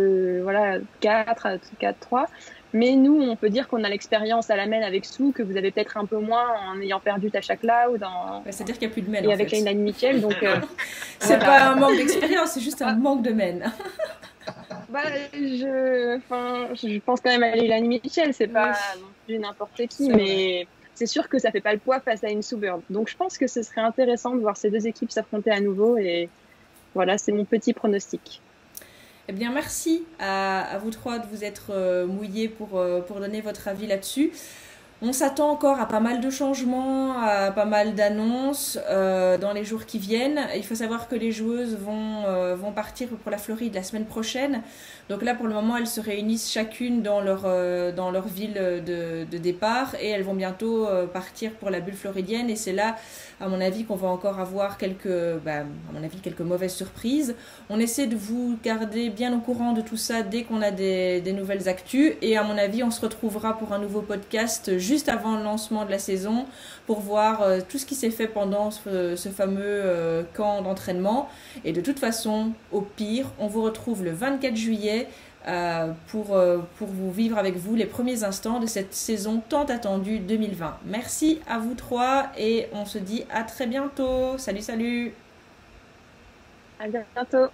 4, 4-3. Mais nous, on peut dire qu'on a l'expérience à la main avec Sue, que vous avez peut-être un peu moins en ayant perdu Tasha Cloud. C'est-à-dire qu'il n'y a plus de men. Et avec Lainey Mitchell. Donc, c'est pas un manque d'expérience, c'est juste un manque de men. Je pense quand même à Lainey Mitchell, c'est pas non plus n'importe qui, mais c'est sûr que ça fait pas le poids face à une Sue Bird. Donc je pense que ce serait intéressant de voir ces deux équipes s'affronter à nouveau et voilà, c'est mon petit pronostic. Eh bien, merci à vous trois de vous être mouillés pour donner votre avis là-dessus. On s'attend encore à pas mal de changements, à pas mal d'annonces dans les jours qui viennent. Il faut savoir que les joueuses vont partir pour la Floride la semaine prochaine. Donc là, pour le moment, elles se réunissent chacune dans leur ville de départ et elles vont bientôt partir pour la bulle floridienne. Et c'est là, à mon avis, qu'on va encore avoir quelques mauvaises surprises. On essaie de vous garder bien au courant de tout ça dès qu'on a des nouvelles actus. Et à mon avis, on se retrouvera pour un nouveau podcast juste avant le lancement de la saison pour voir tout ce qui s'est fait pendant ce fameux camp d'entraînement. Et de toute façon, au pire, on vous retrouve le 24 juillet pour vous vivre avec vous les premiers instants de cette saison tant attendue 2020. Merci à vous trois et on se dit à très bientôt. Salut, salut. À bientôt.